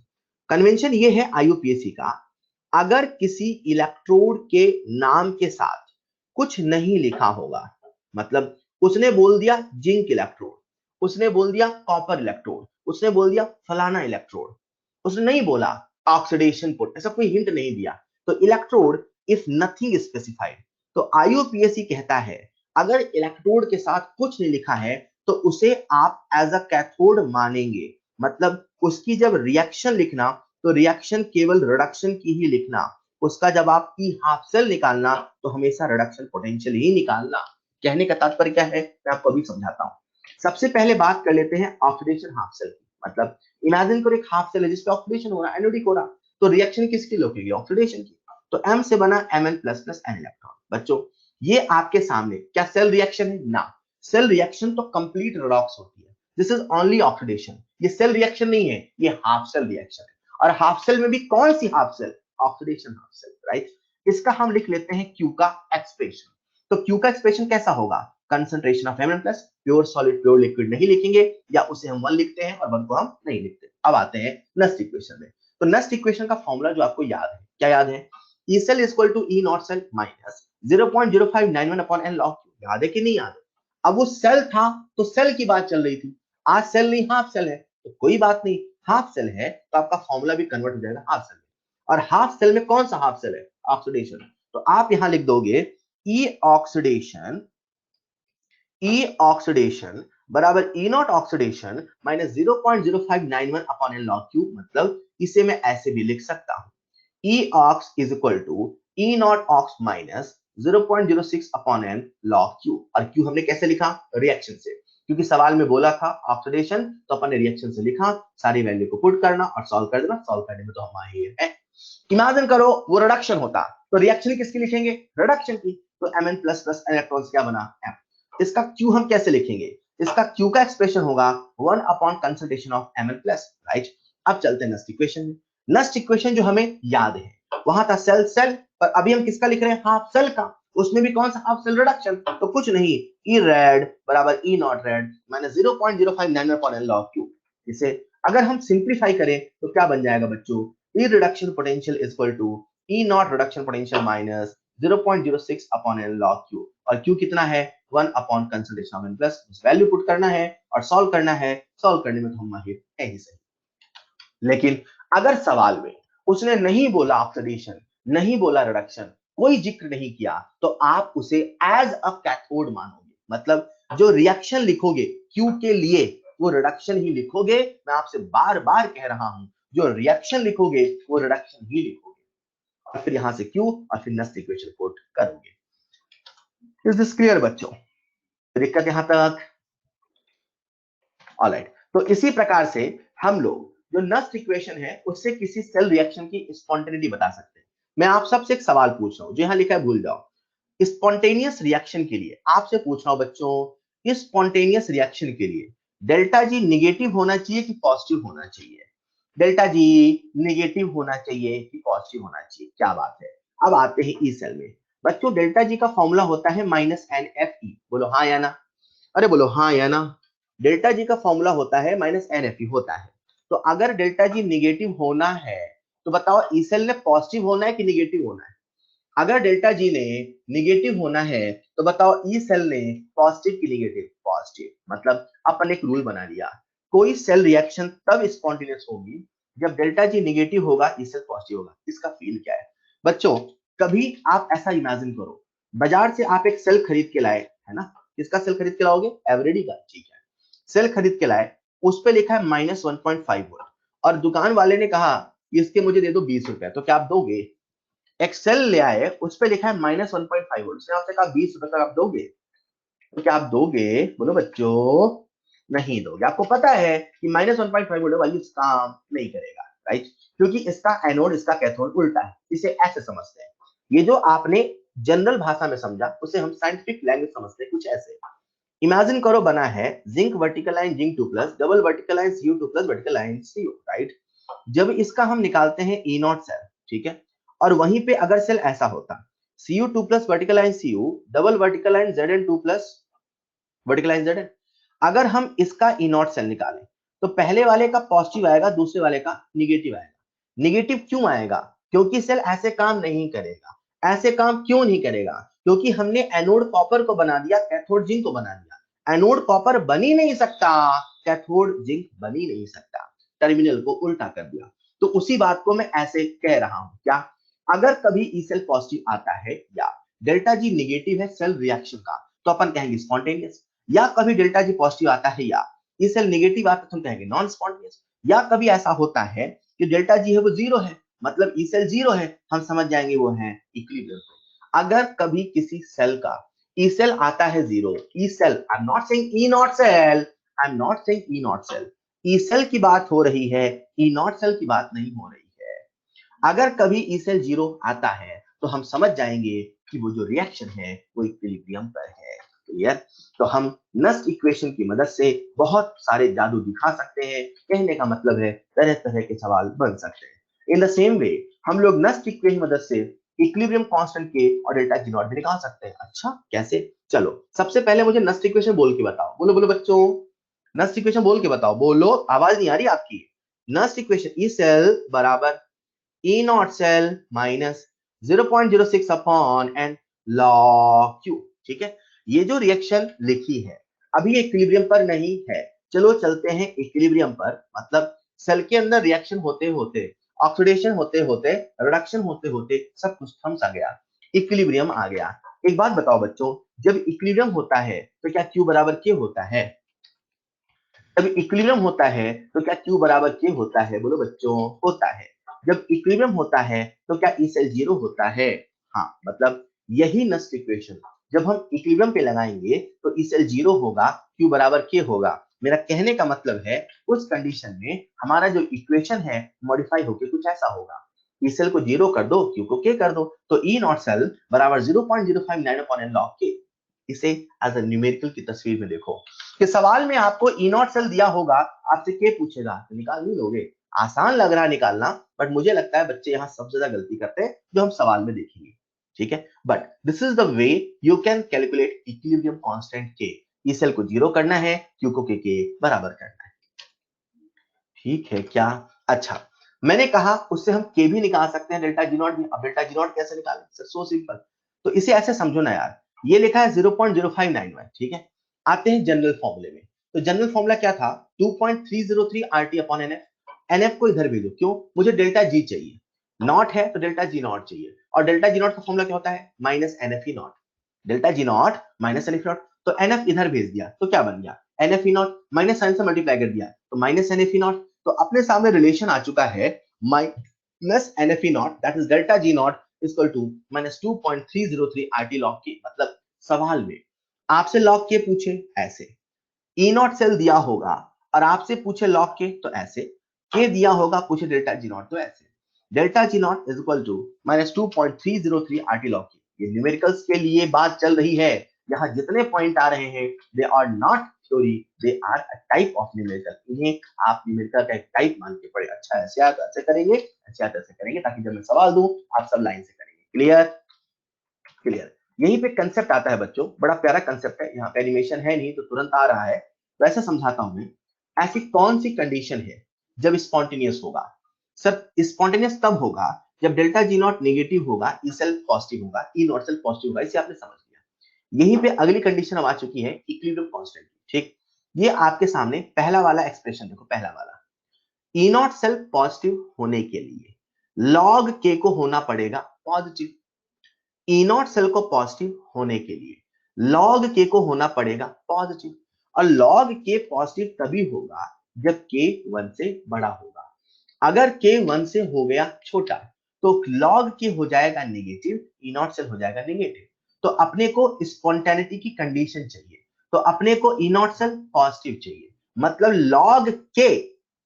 कन्वेंशन ये है आईयूपीएसी का, अगर किसी इलेक्ट्रोड के नाम के साथ कुछ नहीं लिखा होगा, मतलब उसने बोल दिया जिंक इलेक्ट्रोड, उसने बोल दिया कॉपर इलेक्ट्रोड, उसने बोल दिया फलाना इलेक्ट्रोड, उसने नहीं बोला ऑक्सीडेशन पुट, ऐसा कोई हिंट नहीं दिया, तो इलेक्ट्रोड इफ नथिंग स्पेसिफाइड। तो आईयूपीएसी कहता है अगर इलेक्ट्रोड के साथ कुछ नहीं लिखा है तो उसे आप एज अ कैथोड मानेंगे। मतलब उसकी जब रिएक्शन लिखना तो रिएक्शन केवल रिडक्शन की ही लिखना, उसका जब आप ई हाफ सेल निकालना तो हमेशा रिडक्शन पोटेंशियल ही निकालना। कहने का तात्पर्य क्या है मैं आपको अभी समझाता हूँ। सबसे पहले बात कर लेते हैं ऑक्सीडेशन हाफ सेल की। मतलब इमेजिन करो एक हाफ सेल है जिसपे ऑक्सीडेशन हो रहा है, एनोडिक हो रहा, तो रिएक्शन किसकी लोकेगी? ऑक्सीडेशन की। तो M से बना Mn plus plus N electron. बच्चों ये आपके सामने क्या सेल रिएक्शन है? ना, सेल रिएक्शन तो कंप्लीट रिडॉक्स होती है। This is only oxidation. ये सेल रिएक्शन नहीं है, ये हाफ सेल रिएक्शन है। और हाफ सेल में भी कौन सी half cell? Oxidation half cell, right. इसका हम लिख लेते हैं Q का एक्सप्रेशन। तो Q का एक्सप्रेशन कैसा होगा? Concentration of Mn plus, pure solid pure liquid नहीं लिखेंगे, या उसे हम 1 लिखते हैं और 1 को हम नहीं लिखते। अब आते हैं नस्ट इक्वेशन में। तो नस्ट इक्वेशन का फॉर्मूला जो आपको याद है, क्या याद है? E cell is equal to E naught cell minus 0.0591 upon N log Q। याद है कि नहीं याद है? अब वो सेल था तो सेल की बात चल रही थी, आज सेल नहीं हाफ सेल है, तो कोई बात नहीं, हाफ सेल है तो आपका फॉर्मूला भी कन्वर्ट हो जाएगा हाफ सेल में। और हाफ सेल में कौन सा हाफ सेल है? ऑक्सीडेशन। तो आप यहां लिख दोगे E ऑक्सीडेशन, E ऑक्सीडेशन बराबर E not oxidation minus 0.0591 upon N log Q। मतलब इसे मैं ऐसे भी लिख सकता हूं, E ox is equal to E naught ox minus 0.06 upon N log Q। और Q हमने कैसे लिखा? रिएक्शन से, क्योंकि सवाल में बोला था ऑक्सीडेशन, तो अपन ने रिएक्शन से लिखा, सारी वैल्यू को पुट करना और सॉल्व कर देना। सॉल्व करने में तो हम माहिर हैं। इमेजिन करो वो रिडक्शन होता, तो रिएक्शन किसकी लिखेंगे? रिडक्शन की। तो Mn प्लस प्लस इलेक्ट्रॉन्स क्या बना? M। इसका Q हम कैसे लिखेंगे? इसका Q का एक्सप्रेशन होगा 1 upon concentration of Mn plus, right. अब चलते हैं नस्ट इक्वेशन में। नस्ट इक्वेशन जो हमें याद है, वहां था सेल सेल, पर अभी हम किसका लिख रहे हैं? हाफ सेल का। उसमें भी कौन सा हाफ सेल? रिडक्शन। तो कुछ नहीं, E रेड बराबर E not red minus 0.0591 upon N log Q। इसे अगर हम सिंप्लीफाई करें तो क्या बन जाएगा बच्चों? E reduction potential is equal to E not reduction potential minus 0.06 upon N log Q। और Q कितना है? 1 upon concentration of N plus. Value put करना है और सॉल्व करना है। सॉल्व करने में तो हम माहिर है ही सही। लेकिन अगर सवाल में उसने नहीं बोला ऑक्सीडेशन, नहीं बोला रिडक्शन, कोई जिक्र नहीं किया, तो आप उसे एज अ कैथोड मानोगे। मतलब जो रिएक्शन लिखोगे क्यू के लिए वो रिडक्शन ही लिखोगे। मैं आपसे बार बार कह रहा हूं, जो रिएक्शन लिखोगे वो रिडक्शन ही लिखोगे। और फिर यहां से क्यू और फिर नस्ट इक्वेशन पुट करोगे। इज दिस क्लियर बच्चों? दिक्कत यहां तक? ऑलराइट। तो इसी प्रकार से हम लोग जो नस्ट इक्वेशन है उससे किसी सेल रिएक्शन की स्पॉन्टेनिटी बता सकते हैं। मैं आप सबसे एक सवाल पूछ रहा हूं, जो यहां लिखा है भूल जाओ। स्पॉन्टेनियस रिएक्शन के लिए आपसे पूछ रहा हूं बच्चों, इस स्पॉन्टेनियस रिएक्शन के लिए डेल्टा जी निगेटिव होना चाहिए कि पॉजिटिव होना चाहिए? डेल्टा जी निगेटिव होना चाहिए कि पॉजिटिव होना चाहिए? क्या बात है। अब आते हैं ई सेल में। बच्चों डेल्टा जी का फॉर्मूला होता है माइनस एन एफ ई। बोलो हाँ या ना? अरे बोलो हाँ या ना? डेल्टा जी का फॉर्मूला होता है माइनस एन एफ ई होता है। तो अगर डेल्टा जी निगेटिव होना है तो बताओ ई सेल ने पॉजिटिव होना है कि निगेटिव होना है? अगर डेल्टा जी ने निगेटिव होना है तो बताओ ई सेल ने पॉजिटिव की निगेटिव? पॉजिटिव। मतलब अपन एक रूल बना लिया, कोई सेल रिएक्शन तब स्पॉन्टेनियस होगी जब डेल्टा जी निगेटिव होगा, ई सेल पॉजिटिव होगा। इसका फील क्या है बच्चों? कभी आप ऐसा इमेजिन करो, बाजार से आप एक सेल खरीद के लाए, है ना? किसका सेल खरीद के लाओगे? एवरेडी का, ठीक है। सेल खरीद के लाए, उस पे लिखा है माइनस 1.5 वोल्ट, और दुकान वाले ने कहा इसके मुझे दे दो 20 रुपए, तो क्या आप दोगे? एक्सेल ले आए, उस पे लिखा है माइनस 1.5 वोल्ट, उसने आपसे कहा 20 रुपए का आप दोगे? तो क्या आप दोगे? बोलो बच्चों, नहीं दोगे। आपको पता है कि माइनस 1.5 वोल्ट वाली काम नहीं करेगा, राइट? क्योंकि इसका एनोड इसका कैथोड उल्टा है। इसे ऐसे समझते हैं, ये जो आपने जनरल भाषा में समझा उसे हम साइंटिफिक लैंग्वेज समझते हैं कुछ ऐसे। इमेजिन करो बना है zinc vertical line zinc 2 plus double vertical line Cu2 plus vertical line Cu, right? जब इसका हम निकालते हैं E नॉट सेल, ठीक है, और वहीं पे अगर सेल ऐसा होता Cu2 plus vertical line Cu double vertical line Zn2 plus vertical line Zn, अगर हम इसका E नॉट सेल निकालें तो पहले वाले का पॉजिटिव आएगा, दूसरे वाले का निगेटिव आएगा। निगेटिव क्यों आएगा? क्योंकि सेल ऐसे काम नहीं करेगा। ऐसे काम क्यों नहीं करेगा? क्योंकि हमने एनोड कॉपर को बना दिया, कैथोड जिंक को बना दिया। एनोड कॉपर बन ही नहीं सकता, कैथोड जिंक बन ही नहीं सकता, टर्मिनल को उल्टा कर दिया। तो उसी बात को मैं ऐसे कह रहा हूं, क्या अगर कभी ई सेल पॉजिटिव आता है या डेल्टा जी निगेटिव है सेल रिएक्शन का, तो अपन कहेंगे स्पॉन्टेनियस। या कभी डेल्टा जी पॉजिटिव आता है या ई सेल निगेटिव आता है तो हम कहेंगे नॉन स्पॉन्टेनियस। या कभी ऐसा होता है कि डेल्टा जी है वो जीरो है मतलब ई सेल जीरो है, हम समझ जाएंगे वो है इक्विलिब्रियम पे। अगर कभी किसी सेल का ई सेल आता है zero, E cell, I am not saying E not cell, I am not saying E not cell, E cell की बात हो रही है, ई नॉट सेल की बात नहीं हो रही है। अगर कभी ई सेल जीरो आता है तो हम समझ जाएंगे कि वो जो रिएक्शन है वो इक्विलिब्रियम पर है। क्लियर? तो हम नस्ट इक्वेशन की मदद से बहुत सारे जादू दिखा सकते हैं, कहने का मतलब है तरह तरह के सवाल बन सकते हैं। इन द सेम वे हम लोग नस्ट इक्वेशन की मदद से इक्विलिब्रियम कांस्टेंट के और डेल्टा जी नॉट भी निकाल सकते हैं। अच्छा कैसे? चलो सबसे पहले मुझे नस्ट इक्वेशन बोल के बताओ, बोलो बोलो बच्चों, नस्ट इक्वेशन बोल के बताओ, बोलो, आवाज नहीं आ रही आपकी। नस्ट इक्वेशन, ई सेल बराबर E naught cell minus 0.06 upon N log Q। ठीक है, ये जो रिएक्शन लिखी है अभी इक्विलिब्रियम पर नहीं है, चलो चलते हैं इक्विलिब्रियम पर। मतलब सेल के अंदर रिएक्शन होते होते, ऑक्सीडेशन होते होते, रिडक्शन होते होते सब कुछ थम सा गया, इक्विलिब्रियम आ गया। एक बात बताओ बच्चों, जब इक्विलिब्रियम होता है तो क्या Q बराबर K होता है? जब इक्विलिब्रियम होता है तो क्या Q बराबर K होता है? बोलो बच्चों, होता है। जब इक्विलिब्रियम होता है तो क्या ई सेल जीरो होता है? हाँ, मतलब यही नस्ट इक्वेशन जब हम इक्विलिब्रियम पे लगाएंगे तो ई सेल जीरो होगा, Q बराबर K होगा। मेरा कहने का मतलब है उस कंडीशन में हमारा जो इक्वेशन है मॉडिफाई होकर कुछ ऐसा होगा, ई सेल को जीरो कर दो, Q को K कर दो, तो ई नॉट सेल बराबर 0.059 अपॉन एन लॉग K। इसे एज अ न्यूमेरिकल की तस्वीर में देखो कि सवाल में आपको ई नॉट सेल दिया होगा, आपसे के पूछेगा तो निकाल नहीं लोगे। आसान लग रहा है निकालना, बट मुझे लगता है बच्चे यहाँ सबसे ज्यादा गलती करते हैं जो हम सवाल में देखेंगे। ठीक है, but this is the way you can calculate equilibrium constant K. E cell को जीरो करना है, क्यू को के बराबर करना है। ठीक है क्या? अच्छा, मैंने कहा उससे हम के भी निकाल सकते हैं, डेल्टा जी नॉट भी। अब डेल्टा जी नॉट कैसे निकालें सर? सो सिंपल, तो इसे ऐसे समझो ना यार, ये लिखा है 0.0591। ठीक है, आते हैं जनरल फॉर्मूले में। तो जनरल फॉर्मूला क्या था? 2.303 आरटी अपॉन एनएफ। एनएफ को इधर भेजो, क्यों? मुझे डेल्टा जी चाहिए, नॉट है तो डेल्टा जी नॉट चाहिए, और डेल्टा जी नॉट का फॉर्मूला क्या होता है? Minus NF E not. Delta G not minus NF not, तो एनएफ इधर भेज दिया तो क्या बन गया? NF E not, minus sign से मल्टीप्लाई कर दिया तो माइनस एनएफ ई नॉट। तो अपने सामने रिलेशन आ चुका है, minus NF E not that is delta G not equal to minus 2.303 RT log K. मतलब सवाल में आपसे लॉग के पूछे ऐसे, ई नॉट सेल दिया होगा और आपसे पूछे लॉग के तो ऐसे, के दिया होगा पूछे डेल्टा जी नॉट तो ऐसे। Delta G not is equal to minus 2.303 RT log K. ये न्यूमेरिकल्स के लिए बात चल रही है, यहाँ जितने पॉइंट आ रहे हैं they are not theory, they are a type of numerical. इन्हें आप न्यूमेरिकल का एक टाइप मान के पढ़े। अच्छा ऐसे आप ऐसे करेंगे, ऐसे आप ऐसे करेंगे, ताकि जब मैं सवाल दूं आप सब लाइन से करेंगे। क्लियर? क्लियर? यहीं पे कंसेप्ट आता है बच्चों, बड़ा प्यारा कंसेप्ट है, यहाँ पे एनिमेशन है नहीं तो तुरंत आ रहा है, तो ऐसा समझाता हूं मैं। ऐसी कौन सी कंडीशन है जब स्पॉन्टेनियस होगा? सर स्पॉन्टेनियस तब होगा जब डेल्टा जी नॉट नेगेटिव होगा, ई सेल पॉजिटिव होगा, ई नॉट सेल पॉजिटिव होगा। इसे आपने समझ लिया। यहीं पे अगली कंडीशन अब आ चुकी है इक्विलिब्रियम कांस्टेंट। ठीक, ये आपके सामने पहला वाला एक्सप्रेशन देखो, पहला वाला, ई नॉट सेल पॉजिटिव होने के लिए लॉग के को होना पड़ेगा पॉजिटिव। ई नॉट सेल को पॉजिटिव होने के लिए लॉग के को होना पड़ेगा पॉजिटिव, और लॉग के पॉजिटिव तभी होगा जब के 1 से बड़ा होगा। अगर के 1 से हो गया छोटा तो लॉग के हो जाएगा नेगेटिव, ई नॉट सेल हो जाएगा नेगेटिव। तो अपने को स्पॉन्टेनिटी की कंडीशन चाहिए, तो अपने को ई नॉट सेल पॉजिटिव चाहिए, मतलब लॉग के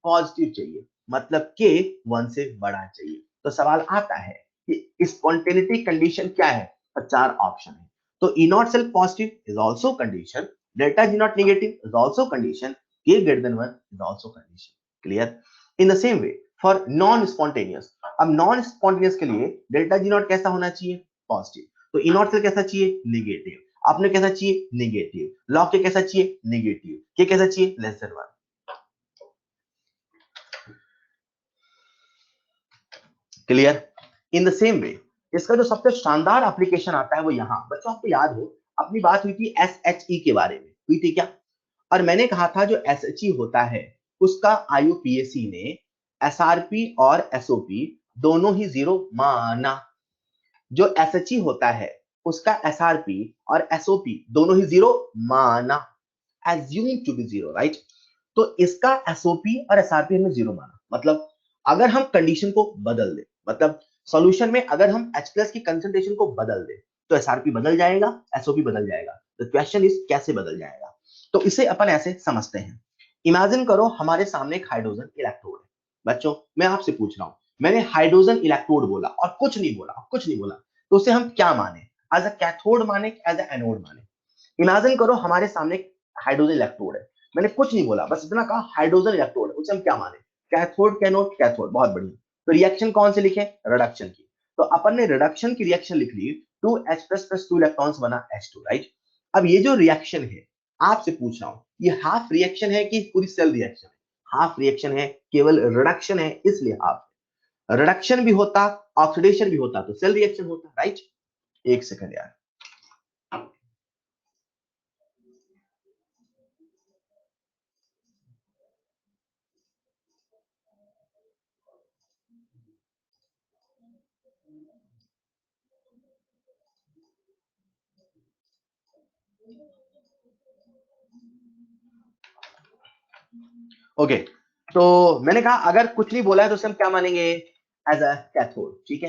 पॉजिटिव चाहिए, मतलब के 1 से बड़ा चाहिए। तो सवाल आता है कि स्पॉन्टेनिटी कंडीशन क्या है? तो 4 ऑप्शन है। तो E not cell positive is also condition, delta G naught negative is also condition, K greater than 1 is also condition. Clear? In the same way for non spontaneous, अब non spontaneous के लिए delta G not कैसा होना चाहिए? Positive. तो E not cell कैसा चाहिए? Negative. आपने कैसा चाहिए? नेगेटिव। लॉग के कैसा चाहिए? नेगेटिव। के कैसा चाहिए? Less than 1। Clear? In the same वे इसका जो सबसे शानदार एप्लीकेशन आता है वो यहां, बच्चों आपको याद हो अपनी बात हुई थी एसएचई के बारे में, हुई थी क्या? और मैंने कहा था जो एसएचई होता है उसका आईयूपीएसी ने एसआरपी और एसओपी दोनों ही जीरो माना। जो एसएचई होता है उसका एसआरपी और एसओपी दोनों ही जीरो माना, assume to be zero, right? तो इसका एसओपी और एसआरपी हमने जीरो माना, मतलब अगर हम कंडीशन को बदल दें, मतलब सॉल्यूशन में अगर हम H+ की कंसंट्रेशन को बदल दें तो SRP बदल जाएगा, SOP बदल जाएगा। तो क्वेश्चन इज कैसे बदल जाएगा? तो इसे अपन ऐसे समझते हैं। इमेजिन करो हमारे सामने एक हाइड्रोजन इलेक्ट्रोड है। बच्चों मैं आपसे पूछ रहा हूं, मैंने हाइड्रोजन इलेक्ट्रोड बोला और कुछ नहीं बोला, तो उसे हम क्या माने? एज अ कैथोड माने, एज अ एनोड माने? इमेजिन करो हमारे सामने हाइड्रोजन इलेक्ट्रोड है, मैंने कुछ नहीं बोला, बस इतना कहा हाइड्रोजन इलेक्ट्रोड, उसे हम क्या माने? कैथोड, कैनोड, कैथोड। बहुत बढ़िया। तो रिएक्शन कौन से लिखे? रिडक्शन की। तो अपन ने रिडक्शन की रिएक्शन लिख ली, 2H++2 इलेक्ट्रॉन्स बना H2, राइट? अब ये जो रिएक्शन है, आपसे पूछ रहा हूं, ये हाफ रिएक्शन है कि पूरी सेल रिएक्शन है? हाफ रिएक्शन है, केवल रिडक्शन है इसलिए हाफ। रिडक्शन भी होता, ऑक्सीडेशन भी होता तो सेल रिएक्शन होता, राइट? एक सेकंड यार। ओके, तो मैंने कहा अगर कुछ नहीं बोला है तो उसे हम क्या मानेंगे? एज अ कैथोड, ठीक है।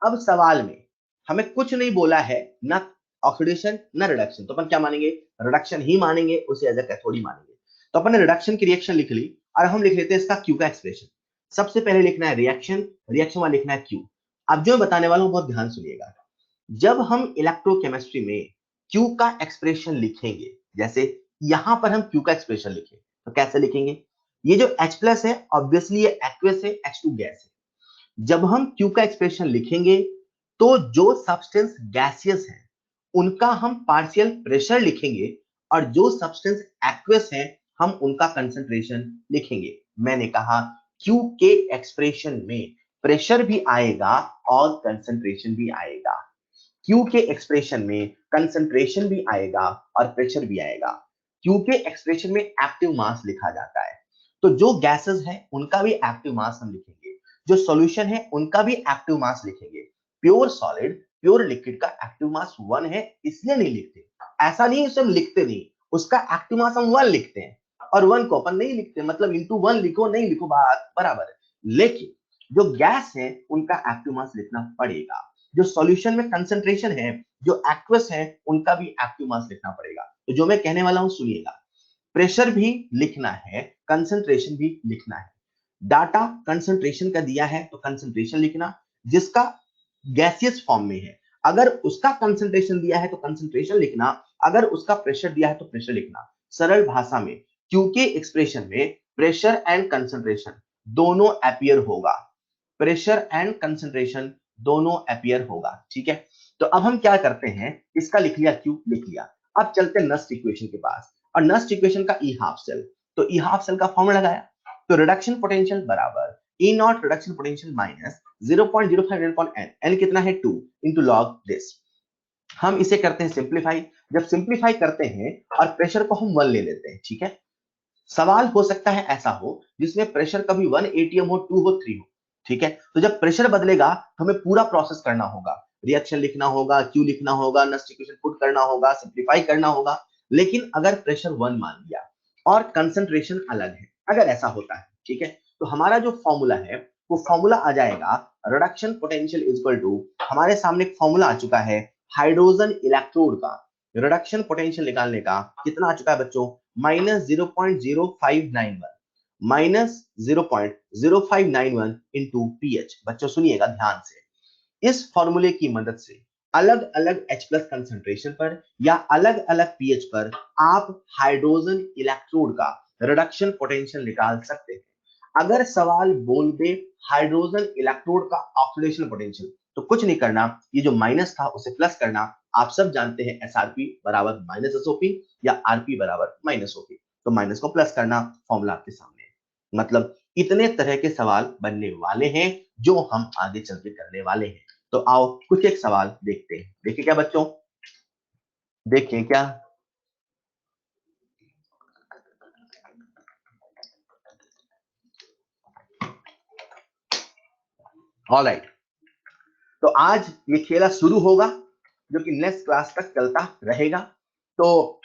अब सवाल में हमें कुछ नहीं बोला है, ना ऑक्सीडेशन ना रिडक्शन, तो अपन क्या मानेंगे? रिडक्शन ही मानेंगे, उसे एज अ कैथोड ही मानेंगे। तो अपन ने रिडक्शन की रिएक्शन लिख ली और हम लिख लेते हैं इसका क्यू का एक्सप्रेशन। सबसे पहले लिखना है रिएक्शन, रिएक्शन वाला लिखना है क्यू। अब जो मैं बताने वाला हूं बहुत ध्यान सुनिएगा। जब हम इलेक्ट्रोकेमिस्ट्री में क्यू का एक्सप्रेशन लिखेंगे, जैसे यहां पर हम क्यू का एक्सप्रेशन लिखें, तो कैसे लिखेंगे? ये जो H+ है ऑब्वियसली ये एक्वस है, H2 गैस है। जब हम क्यू का एक्सप्रेशन लिखेंगे तो जो सब्सटेंस गैसियस है उनका हम पार्शियल प्रेशर लिखेंगे और जो सब्सटेंस एक्वस है हम उनका कंसंट्रेशन लिखेंगे। मैंने कहा क्यू के एक्सप्रेशन में प्रेशर भी आएगा और कंसंट्रेशन भी आएगा। क्यू के एक्सप्रेशन में कंसंट्रेशन भी आएगा और प्रेशर भी आएगा। क्यू के एक्सप्रेशन में एक्टिव मास लिखा जाता है, तो जो गैसेस है उनका भी एक्टिव मास हम लिखेंगे, जो सॉल्यूशन है उनका भी एक्टिव मास लिखेंगे। प्योर सॉलिड, प्योर लिक्विड का एक्टिव मास 1 है इसलिए नहीं लिखते, ऐसा नहीं उसे हम लिखते नहीं, उसका एक्टिव मास हम 1 लिखते हैं और 1 को अपन नहीं लिखते, मतलब इंटू 1 लिखो नहीं लिखो बात बराबर है। लेकिन जो गैस है उनका एक्टिव मास लिखना पड़ेगा, जो सॉल्यूशन में कंसंट्रेशन है, जो एक्वस है उनका भी एक्टिव मास लिखना पड़ेगा। तो जो मैं कहने वाला हूं सुनिएगा, प्रेशर भी लिखना है, कंसंट्रेशन भी लिखना है। डाटा कंसंट्रेशन का दिया है तो कंसंट्रेशन लिखना, जिसका गैसियस फॉर्म में है अगर उसका कंसंट्रेशन दिया है तो कंसंट्रेशन लिखना, अगर उसका प्रेशर दिया है तो प्रेशर लिखना। सरल भाषा में क्यू के एक्सप्रेशन में प्रेशर एंड कंसंट्रेशन दोनों अपीयर होगा, प्रेशर एंड कंसंट्रेशन दोनों अपीयर होगा, ठीक है। तो अब हम क्या करते हैं, इसका लिख लिया, क्यू लिख लिया। अब चलते हैं नस्ट इक्वेशन के पास, और नस्ट इक्वेशन का ई हाफ सेल, तो ई हाफ सेल का फॉर्मूला लगाया, तो रिडक्शन पोटेंशियल बराबर E naught reduction potential minus 0.05 n, n कितना है 2 इंटू लॉग दिस। हम इसे करते हैं सिंप्लीफाई, जब सिंप्लीफाई करते हैं और प्रेशर को हम 1 ले लेते हैं, ठीक है। सवाल हो सकता है ऐसा हो जिसमें प्रेशर कभी 1 atm हो, 2 हो, 3 हो, ठीक है। तो जब प्रेशर बदलेगा तो हमें पूरा प्रोसेस करना होगा, रिएक्शन लिखना होगा, क्यू लिखना होगा, नस्ट इक्वेशन पुट करना होगा, सिंप्लीफाई करना होगा। लेकिन अगर प्रेशर 1 मान लिया और कंसंट्रेशन अलग है, अगर ऐसा होता है, ठीक है, तो हमारा जो फॉर्मूला है वो फॉर्मूला आ जाएगा reduction potential is equal to, हमारे सामने एक फॉर्मूला आ चुका है हाइड्रोजन इलेक्ट्रोड का रिडक्शन पोटेंशियल निकालने का, कितना आ चुका है बच्चों? -0.0591, -0.0591 इंटू पीएच। बच्चों सुनिएगा ध्यान से, इस फॉर्मूले की मदद से अलग अलग H+ कंसंट्रेशन पर या अलग अलग पीएच पर आप हाइड्रोजन इलेक्ट्रोड का रिडक्शन पोटेंशियल निकाल सकते हैं। अगर सवाल बोल दे हाइड्रोजन इलेक्ट्रोड का ऑक्सीडेशन पोटेंशियल, तो कुछ नहीं करना, ये जो माइनस था उसे प्लस करना। आप सब जानते हैं SRP बराबर माइनस SOP या RP बराबर माइनस OP, तो माइनस को प्लस करना, फॉर्मूला आपके सामने है। मतलब इतने तरह के सवाल बनने वाले हैं जो हम आगे चल के करने वाले हैं। तो आओ कुछ एक सवाल देखते हैं, देखिए क्या बच्चों, देखिए क्या। ऑलराइट, तो आज ये खेला शुरू होगा जो कि नेक्स्ट क्लास तक चलता रहेगा। तो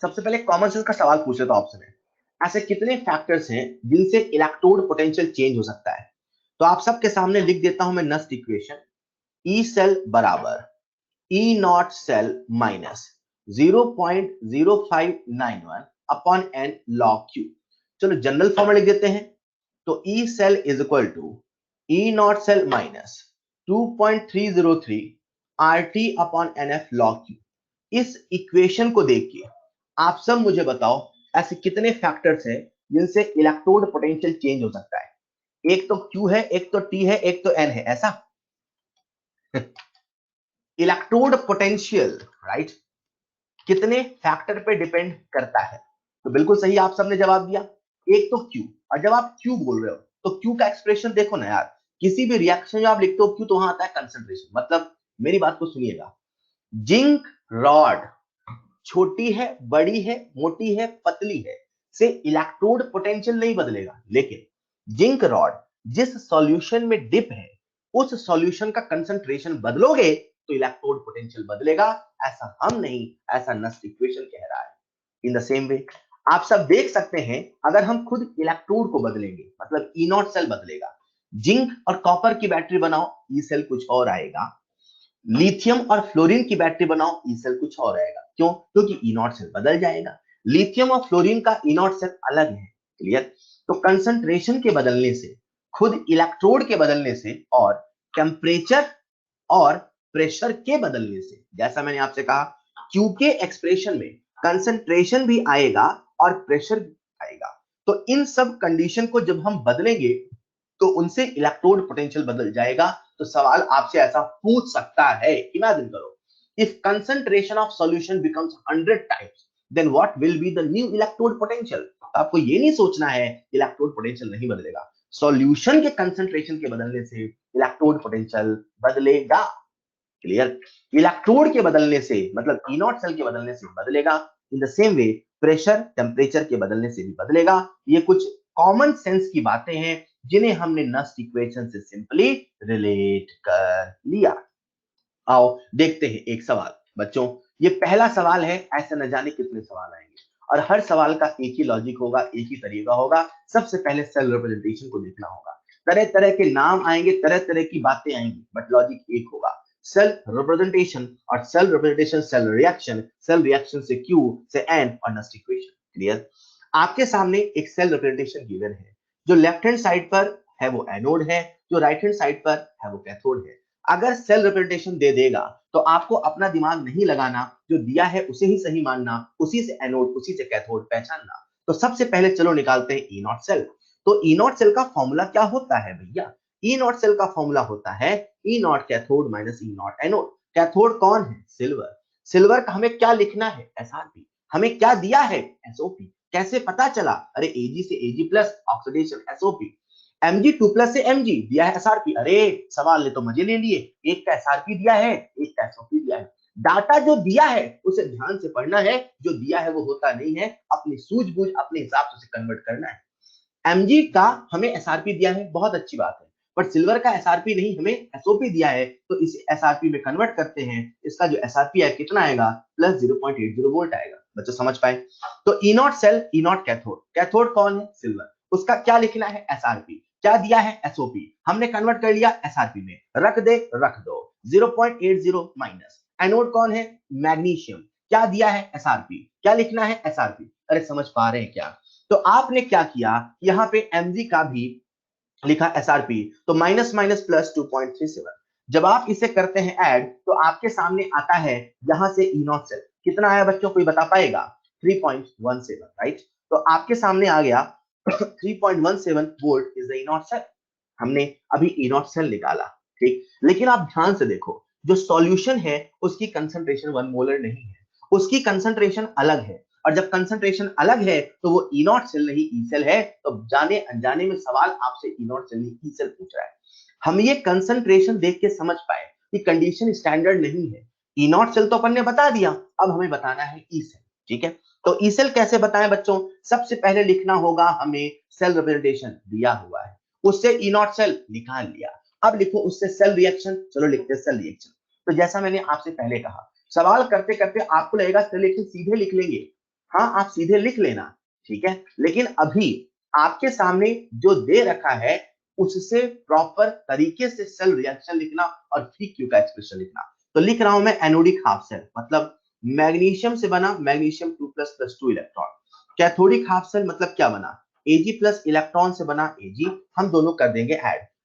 सबसे पहले कॉमन सेंस का सवाल पूछ लेता हूं, ऑप्शन है, ऐसे कितने फैक्टर्स हैं जिनसे इलेक्ट्रोड पोटेंशियल चेंज हो सकता है? तो आप सबके सामने लिख देता हूं मैं नस्ट इक्वेशन, ई सेल बराबर E not cell minus 0.0591 upon N log Q. चलो जनरल फॉर्मूला लिख देते हैं, तो E cell is equal to E not cell minus 2.303 RT upon NF log Q। इस इक्वेशन को देख के आप सब मुझे बताओ ऐसे कितने फैक्टर्स हैं जिनसे इलेक्ट्रोड पोटेंशियल चेंज हो सकता है। एक तो Q है, एक तो T है, एक तो N है, ऐसा इलेक्ट्रोड पोटेंशियल राइट कितने फैक्टर पे डिपेंड करता है? तो बिल्कुल सही आप सबने जवाब दिया, एक तो Q। और जब आप Q बोल रहे हो तो Q का एक्सप्रेशन देखो ना यार, किसी भी रिएक्शन जो आप लिखते हो Q तो वहां आता है कंसंट्रेशन। मतलब मेरी बात को सुनिएगा, जिंक रॉड छोटी है, बड़ी है, मोटी है, पतली है से इलेक्ट्रोड पोटेंशियल नहीं बदलेगा, लेकिन जिंक रॉड जिस सॉल्यूशन में डिप है उस सॉल्यूशन का कंसंट्रेशन बदलोगे तो इलेक्ट्रोड पोटेंशियल बदलेगा। ऐसा हम नहीं, ऐसा नस्ट इक्वेशन कह रहा है। इन द सेम वे आप सब देख सकते हैं, अगर हम खुद इलेक्ट्रोड को बदलेंगे मतलब ई नॉट सेल बदलेगा, जिंक और कॉपर की बैटरी बनाओ ई सेल कुछ और आएगा, लिथियम और फ्लोरीन की बैटरी बनाओ ई सेल कुछ और आएगा। क्यों? क्योंकि ई नॉट सेल बदल जाएगा, लिथियम और फ्लोरीन का ई नॉट सेल अलग है। क्लियर? तो कंसंट्रेशन के बदलने से, खुद इलेक्ट्रोड के बदलने से और टेम्परेचर और प्रेशर के बदलने से, जैसा मैंने आपसे कहा क्यू के एक्सप्रेशन में कंसंट्रेशन भी आएगा और प्रेशर भी आएगा। तो इन सब कंडीशन को जब हम बदलेंगे तो उनसे इलेक्ट्रोड पोटेंशियल बदल जाएगा। तो सवाल आपसे ऐसा पूछ सकता है, इमेजिन करो, if concentration of solution becomes 100 times then what will be the new electrode potential. आपको ये नहीं सोचना है इलेक्ट्रोड पोटेंशियल नहीं बदलेगा, सॉल्यूशन के कंसंट्रेशन के बदलने से इलेक्ट्रोड पोटेंशियल बदलेगा। क्लियर? इलेक्ट्रोड के बदलने से मतलब ई नॉट सेल के बदलने से बदलेगा। इन the same way pressure temperature के बदलने से भी बदलेगा। ये कुछ कॉमन सेंस की बातें हैं जिन्हें हमने नस्ट इक्वेशन से सिंपली रिलेट कर लिया। आओ देखते हैं एक सवाल। बच्चों ये पहला सवाल है, ऐसे न जाने कितने सवाल आएंगे और हर सवाल का एक ही लॉजिक होगा, एक ही तरीका होगा। सबसे पहले सेल रिप्रेजेंटेशन को देखना होगा, तरह तरह के नाम आएंगे, तरह तरह की बातें आएंगी, बट लॉजिक एक होगा, सेल रिप्रेजेंटेशन। और सेल रिप्रेजेंटेशन सेल रिएक्शन से क्यू से एन और नस्ट इक्वेशन। क्लियर? आपके सामने एक सेल रिप्रेजेंटेशन गिवन है, जो लेफ्ट हैंड साइड पर है वो एनोड है, जो राइट हैंड साइड पर है वो कैथोड है। अगर सेल रिप्रेजेंटेशन दे देगा तो आपको अपना दिमाग नहीं लगाना, जो दिया है उसे ही सही मानना, उसी से एनोड उसी से कैथोड पहचानना। तो सबसे पहले चलो निकालते हैं ई नॉट सेल। तो ई नॉट सेल का फॉर्मूला क्या होता है भैया? ई नॉट सेल का फॉर्मूला होता है E naught cathode minus E naught anode. Cathode कौन है? सिल्वर। सिल्वर का हमें क्या लिखना है? एसआरपी। हमें क्या दिया है? एसओपी। कैसे पता चला? अरे एजी से AG plus oxidation SOP, Mg2 plus से Mg दिया है एसआरपी। अरे सवाल ने तो मजे ले लिए, एक का एसआरपी दिया है, एक का एसओपी दिया है। डाटा जो दिया है उसे ध्यान से पढ़ना है, जो दिया है वो होता नहीं है, अपनी सूझबूझ अपने हिसाब से उसे कन्वर्ट करना है। Mg का हमें एसआरपी दिया है, बहुत अच्छी बात है, पर सिल्वर का एसआरपी नहीं, हमें एसओपी दिया है, तो इसे एसआरपी में कन्वर्ट करते हैं। इसका जो एसआरपी है कितना आएगा? प्लस 0.80 वोल्ट आएगा। बच्चों समझ पाए? तो E not cell, E naught cathode. Cathode कौन है? सिल्वर। उसका क्या लिखना है? एसआरपी। क्या दिया है? एसओपी। हमने कन्वर्ट कर लिया एसआरपी में, रख दे रख दो 0.80 माइनस। एनोड कौन है? मैग्नीशियम। क्या दिया है? एसआरपी। क्या लिखना है? एसआरपी। अरे समझ पा रहे हैं क्या? तो आपने क्या किया, यहां पे Mg का भी लिखा एसआरपी, तो माइनस माइनस प्लस 2.37। जब आप इसे करते हैं ऐड तो आपके सामने आता है यहां से ई नॉट सेल। कितना आया बच्चों, कोई बता पाएगा? 3.17 राइट। तो आपके सामने आ गया 3.17 volt is the E not cell. हमने अभी ई नॉट सेल निकाला, ठीक। लेकिन आप ध्यान से देखो, जो सॉल्यूशन है उसकी कंसंट्रेशन 1 मोलर नहीं है, उसकी कंसंट्रेशन अलग है। और जब कंसंट्रेशन अलग है तो वो ई नॉट सेल नहीं ई सेल है। तो जाने अनजाने में सवाल आपसे ई नॉट सेल नहीं ई सेल पूछ रहा है। हम ये कंसंट्रेशन देख के समझ पाए कि कंडीशन स्टैंडर्ड नहीं है। ई नॉट सेल तो अपन ने बता दिया, अब हमें बताना है ई सेल। ठीक है, तो ई सेल कैसे बताएं बच्चों? सबसे पहले लिखना होगा हमें सेल रिप्रेजेंटेशन दिया हुआ है, उससे ई नॉट सेल निकाल लिया। अब लिखो उससे सेल रिएक्शन, चलो लिखते हैं सेल रिएक्शन। तो जैसा मैंने आपसे पहले कहा, सवाल करते करते आपको लगेगा सेल रिएक्शन सीधे लिख लेंगे। हाँ आप सीधे लिख लेना, ठीक है, लेकिन अभी आपके सामने जो दे रखा है उससे प्रॉपर तरीके से सेल रिएक्शन लिखना और फिर क्यू का एक्सप्रेशन लिखना। तो लिख रहा हूं मैं एनोडिक हाफ सेल, मतलब मैग्नीशियम से बना magnesium 2++2 electron. Cathodic half cell मतलब क्या बना, Ag प्लस इलेक्ट्रॉन से बना Ag, हम दोनों कर देंगे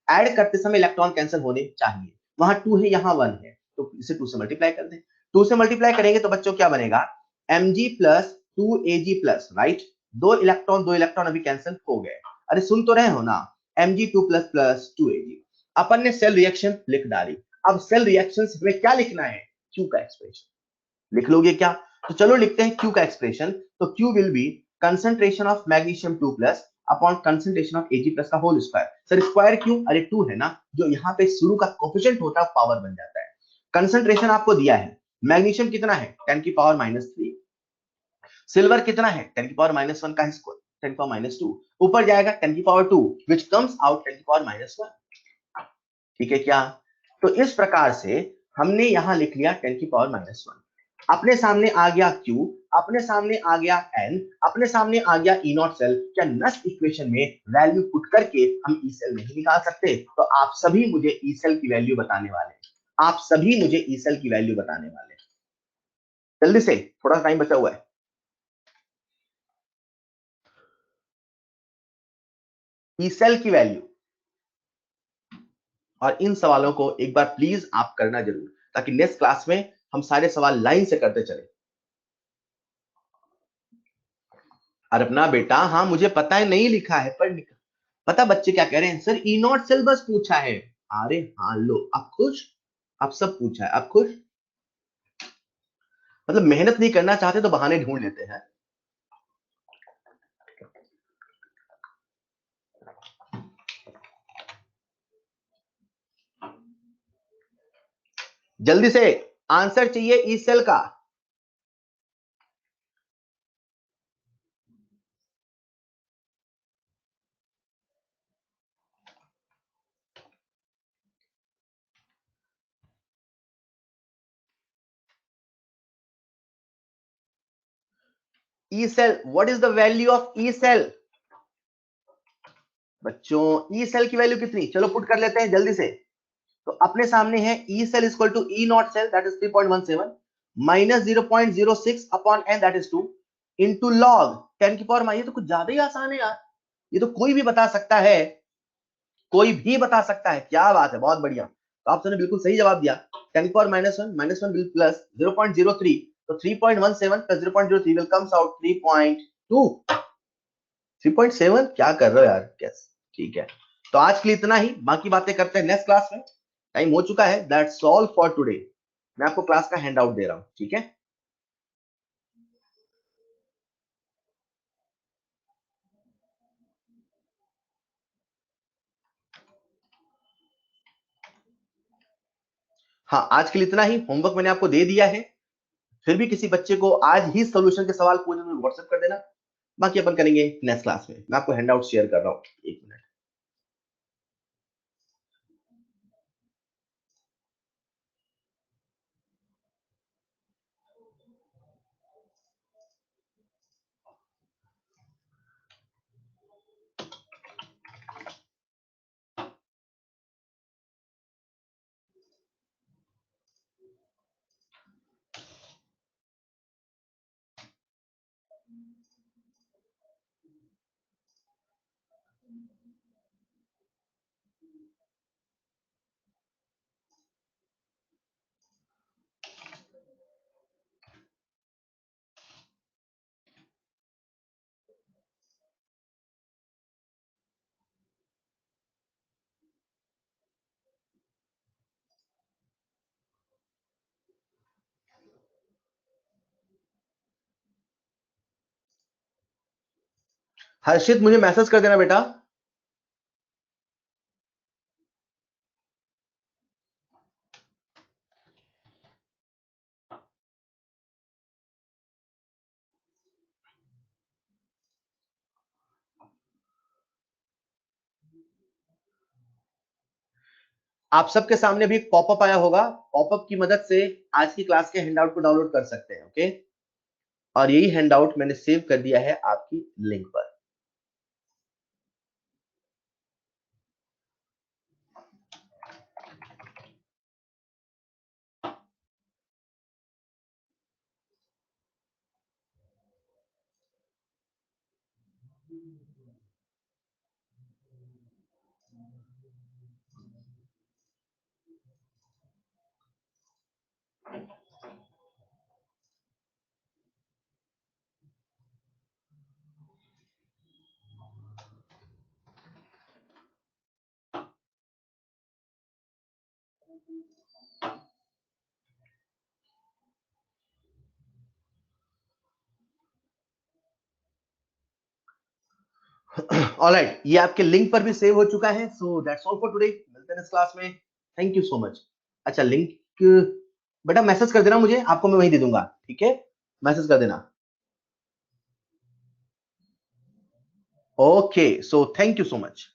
ऐड करते समय इलेक्ट्रॉन कैंसिल होने चाहिए, वहां 2 है यहाँ 1 है, तो इसे 2 से मल्टीप्लाई कर दें। 2 से मल्टीप्लाई करेंगे तो बच्चों क्या बनेगा, Mg plus 2Ag plus, right, दो इलेक्ट्रॉन अभी कैंसिल हो गए। अरे सुन तो रहे हो ना, Mg2++2Ag। अपन ने सेल रिएक्शन लिख डाली, अब सेल रिएक्शन में क्या लिखना है, Q का एक्सप्रेशन लिख लोगे क्या, तो चलो लिखते हैं Q का एक्सप्रेशन। तो Q will be concentration of magnesium 2 plus upon concentration of Ag plus का होल स्क्वायर। सर स्क्वायर क्यों, अरे 2 है ना, जो यहाँ पे शुरू का कोफिशिएंट होता है पावर बन जाता है। कंसंट्रेशन आपको दिया है, मैग्नीशियम कितना है 10⁻⁻3, सिल्वर कितना है 10⁻⁻1 का स्क्वायर 10⁻2, ऊपर जाएगा 10⁻2 which comes out 10⁻1। ठीक है क्या, तो इस प्रकार से हमने यहां लिख लिया 10⁻1। अपने सामने आ गया Q, अपने सामने आ गया N, अपने सामने आ गया E नॉट सेल। क्या नस्ट इक्वेशन में वैल्यू पुट करके हम E सेल नहीं निकाल सकते, तो आप सभी मुझे E सेल की वैल्यू बताने वाले, आप सभी मुझे E सेल की वैल्यू बताने वाले, जल्दी से, थोड़ा टाइम बचा हुआ है। ई सेल की वैल्यू, और इन सवालों को एक बार प्लीज आप करना जरूर, ताकि नेक्स्ट क्लास में हम सारे सवाल लाइन से करते चले। अरे अपना बेटा, हाँ मुझे पता है नहीं लिखा है, पर पता बच्चे क्या कह रहे हैं, सर ई नॉट सेल बस पूछा है। अरे हाँ लो, आप खुश, आप सब पूछा है, आप खुश, मतलब मेहनत नहीं करना चाहते तो बहाने ढूंढ लेते हैं। जल्दी से आंसर चाहिए ई सेल का। E cell, what is the value of E cell, बच्चों ई सेल की वैल्यू कितनी, चलो पुट कर लेते हैं जल्दी से। तो अपने सामने है E cell equal to E not cell that is 3.17 minus 0.06 upon N that is 2 into log 10 की पावर, ये तो कुछ ज्यादा ही आसान है यार, ये तो कोई भी बता सकता है, कोई भी बता सकता है, क्या बात है, बहुत बढ़िया। तो आपने बिल्कुल सही जवाब दिया, 10 की पावर -1 प्लस 0.03, तो 3.17 प्लस 0.03 विल कम्स आउट 3.2, 3.7, क्या कर रहे हो यार कैसे, ठीक है। तो आज के लिए इतना ही, बाकी बातें करते हैं नेक्स्ट क्लास में, टाइम हो चुका है, दैट्स ऑल फॉर टुडे। मैं आपको क्लास का हैंड आउट दे रहा हूं, ठीक है। हाँ आज के लिए इतना ही, होमवर्क मैंने आपको दे दिया है, फिर भी किसी बच्चे को आज ही सोल्यूशन के सवाल पूछे तो व्हाट्सएप कर देना, बाकी अपन करेंगे नेक्स्ट क्लास में। मैं आपको हैंड आउट शेयर कर रहा हूँ, एक मिनट। हर्षित मुझे मैसेज कर देना बेटा। आप सबके सामने भी पॉपअप आया होगा, पॉपअप की मदद से आज की क्लास के हैंडआउट को डाउनलोड कर सकते हैं, ओके। और यही हैंडआउट मैंने सेव कर दिया है आपकी लिंक पर। ऑलराइट, ये आपके लिंक पर भी सेव हो चुका है। So that's all for today, मिलते हैं इस क्लास में। Thank you so much. अच्छा, लिंक बेटा मैसेज कर देना मुझे, आपको मैं वहीं दे दूंगा, ठीक है? मैसेज कर देना। Okay, so thank you so much.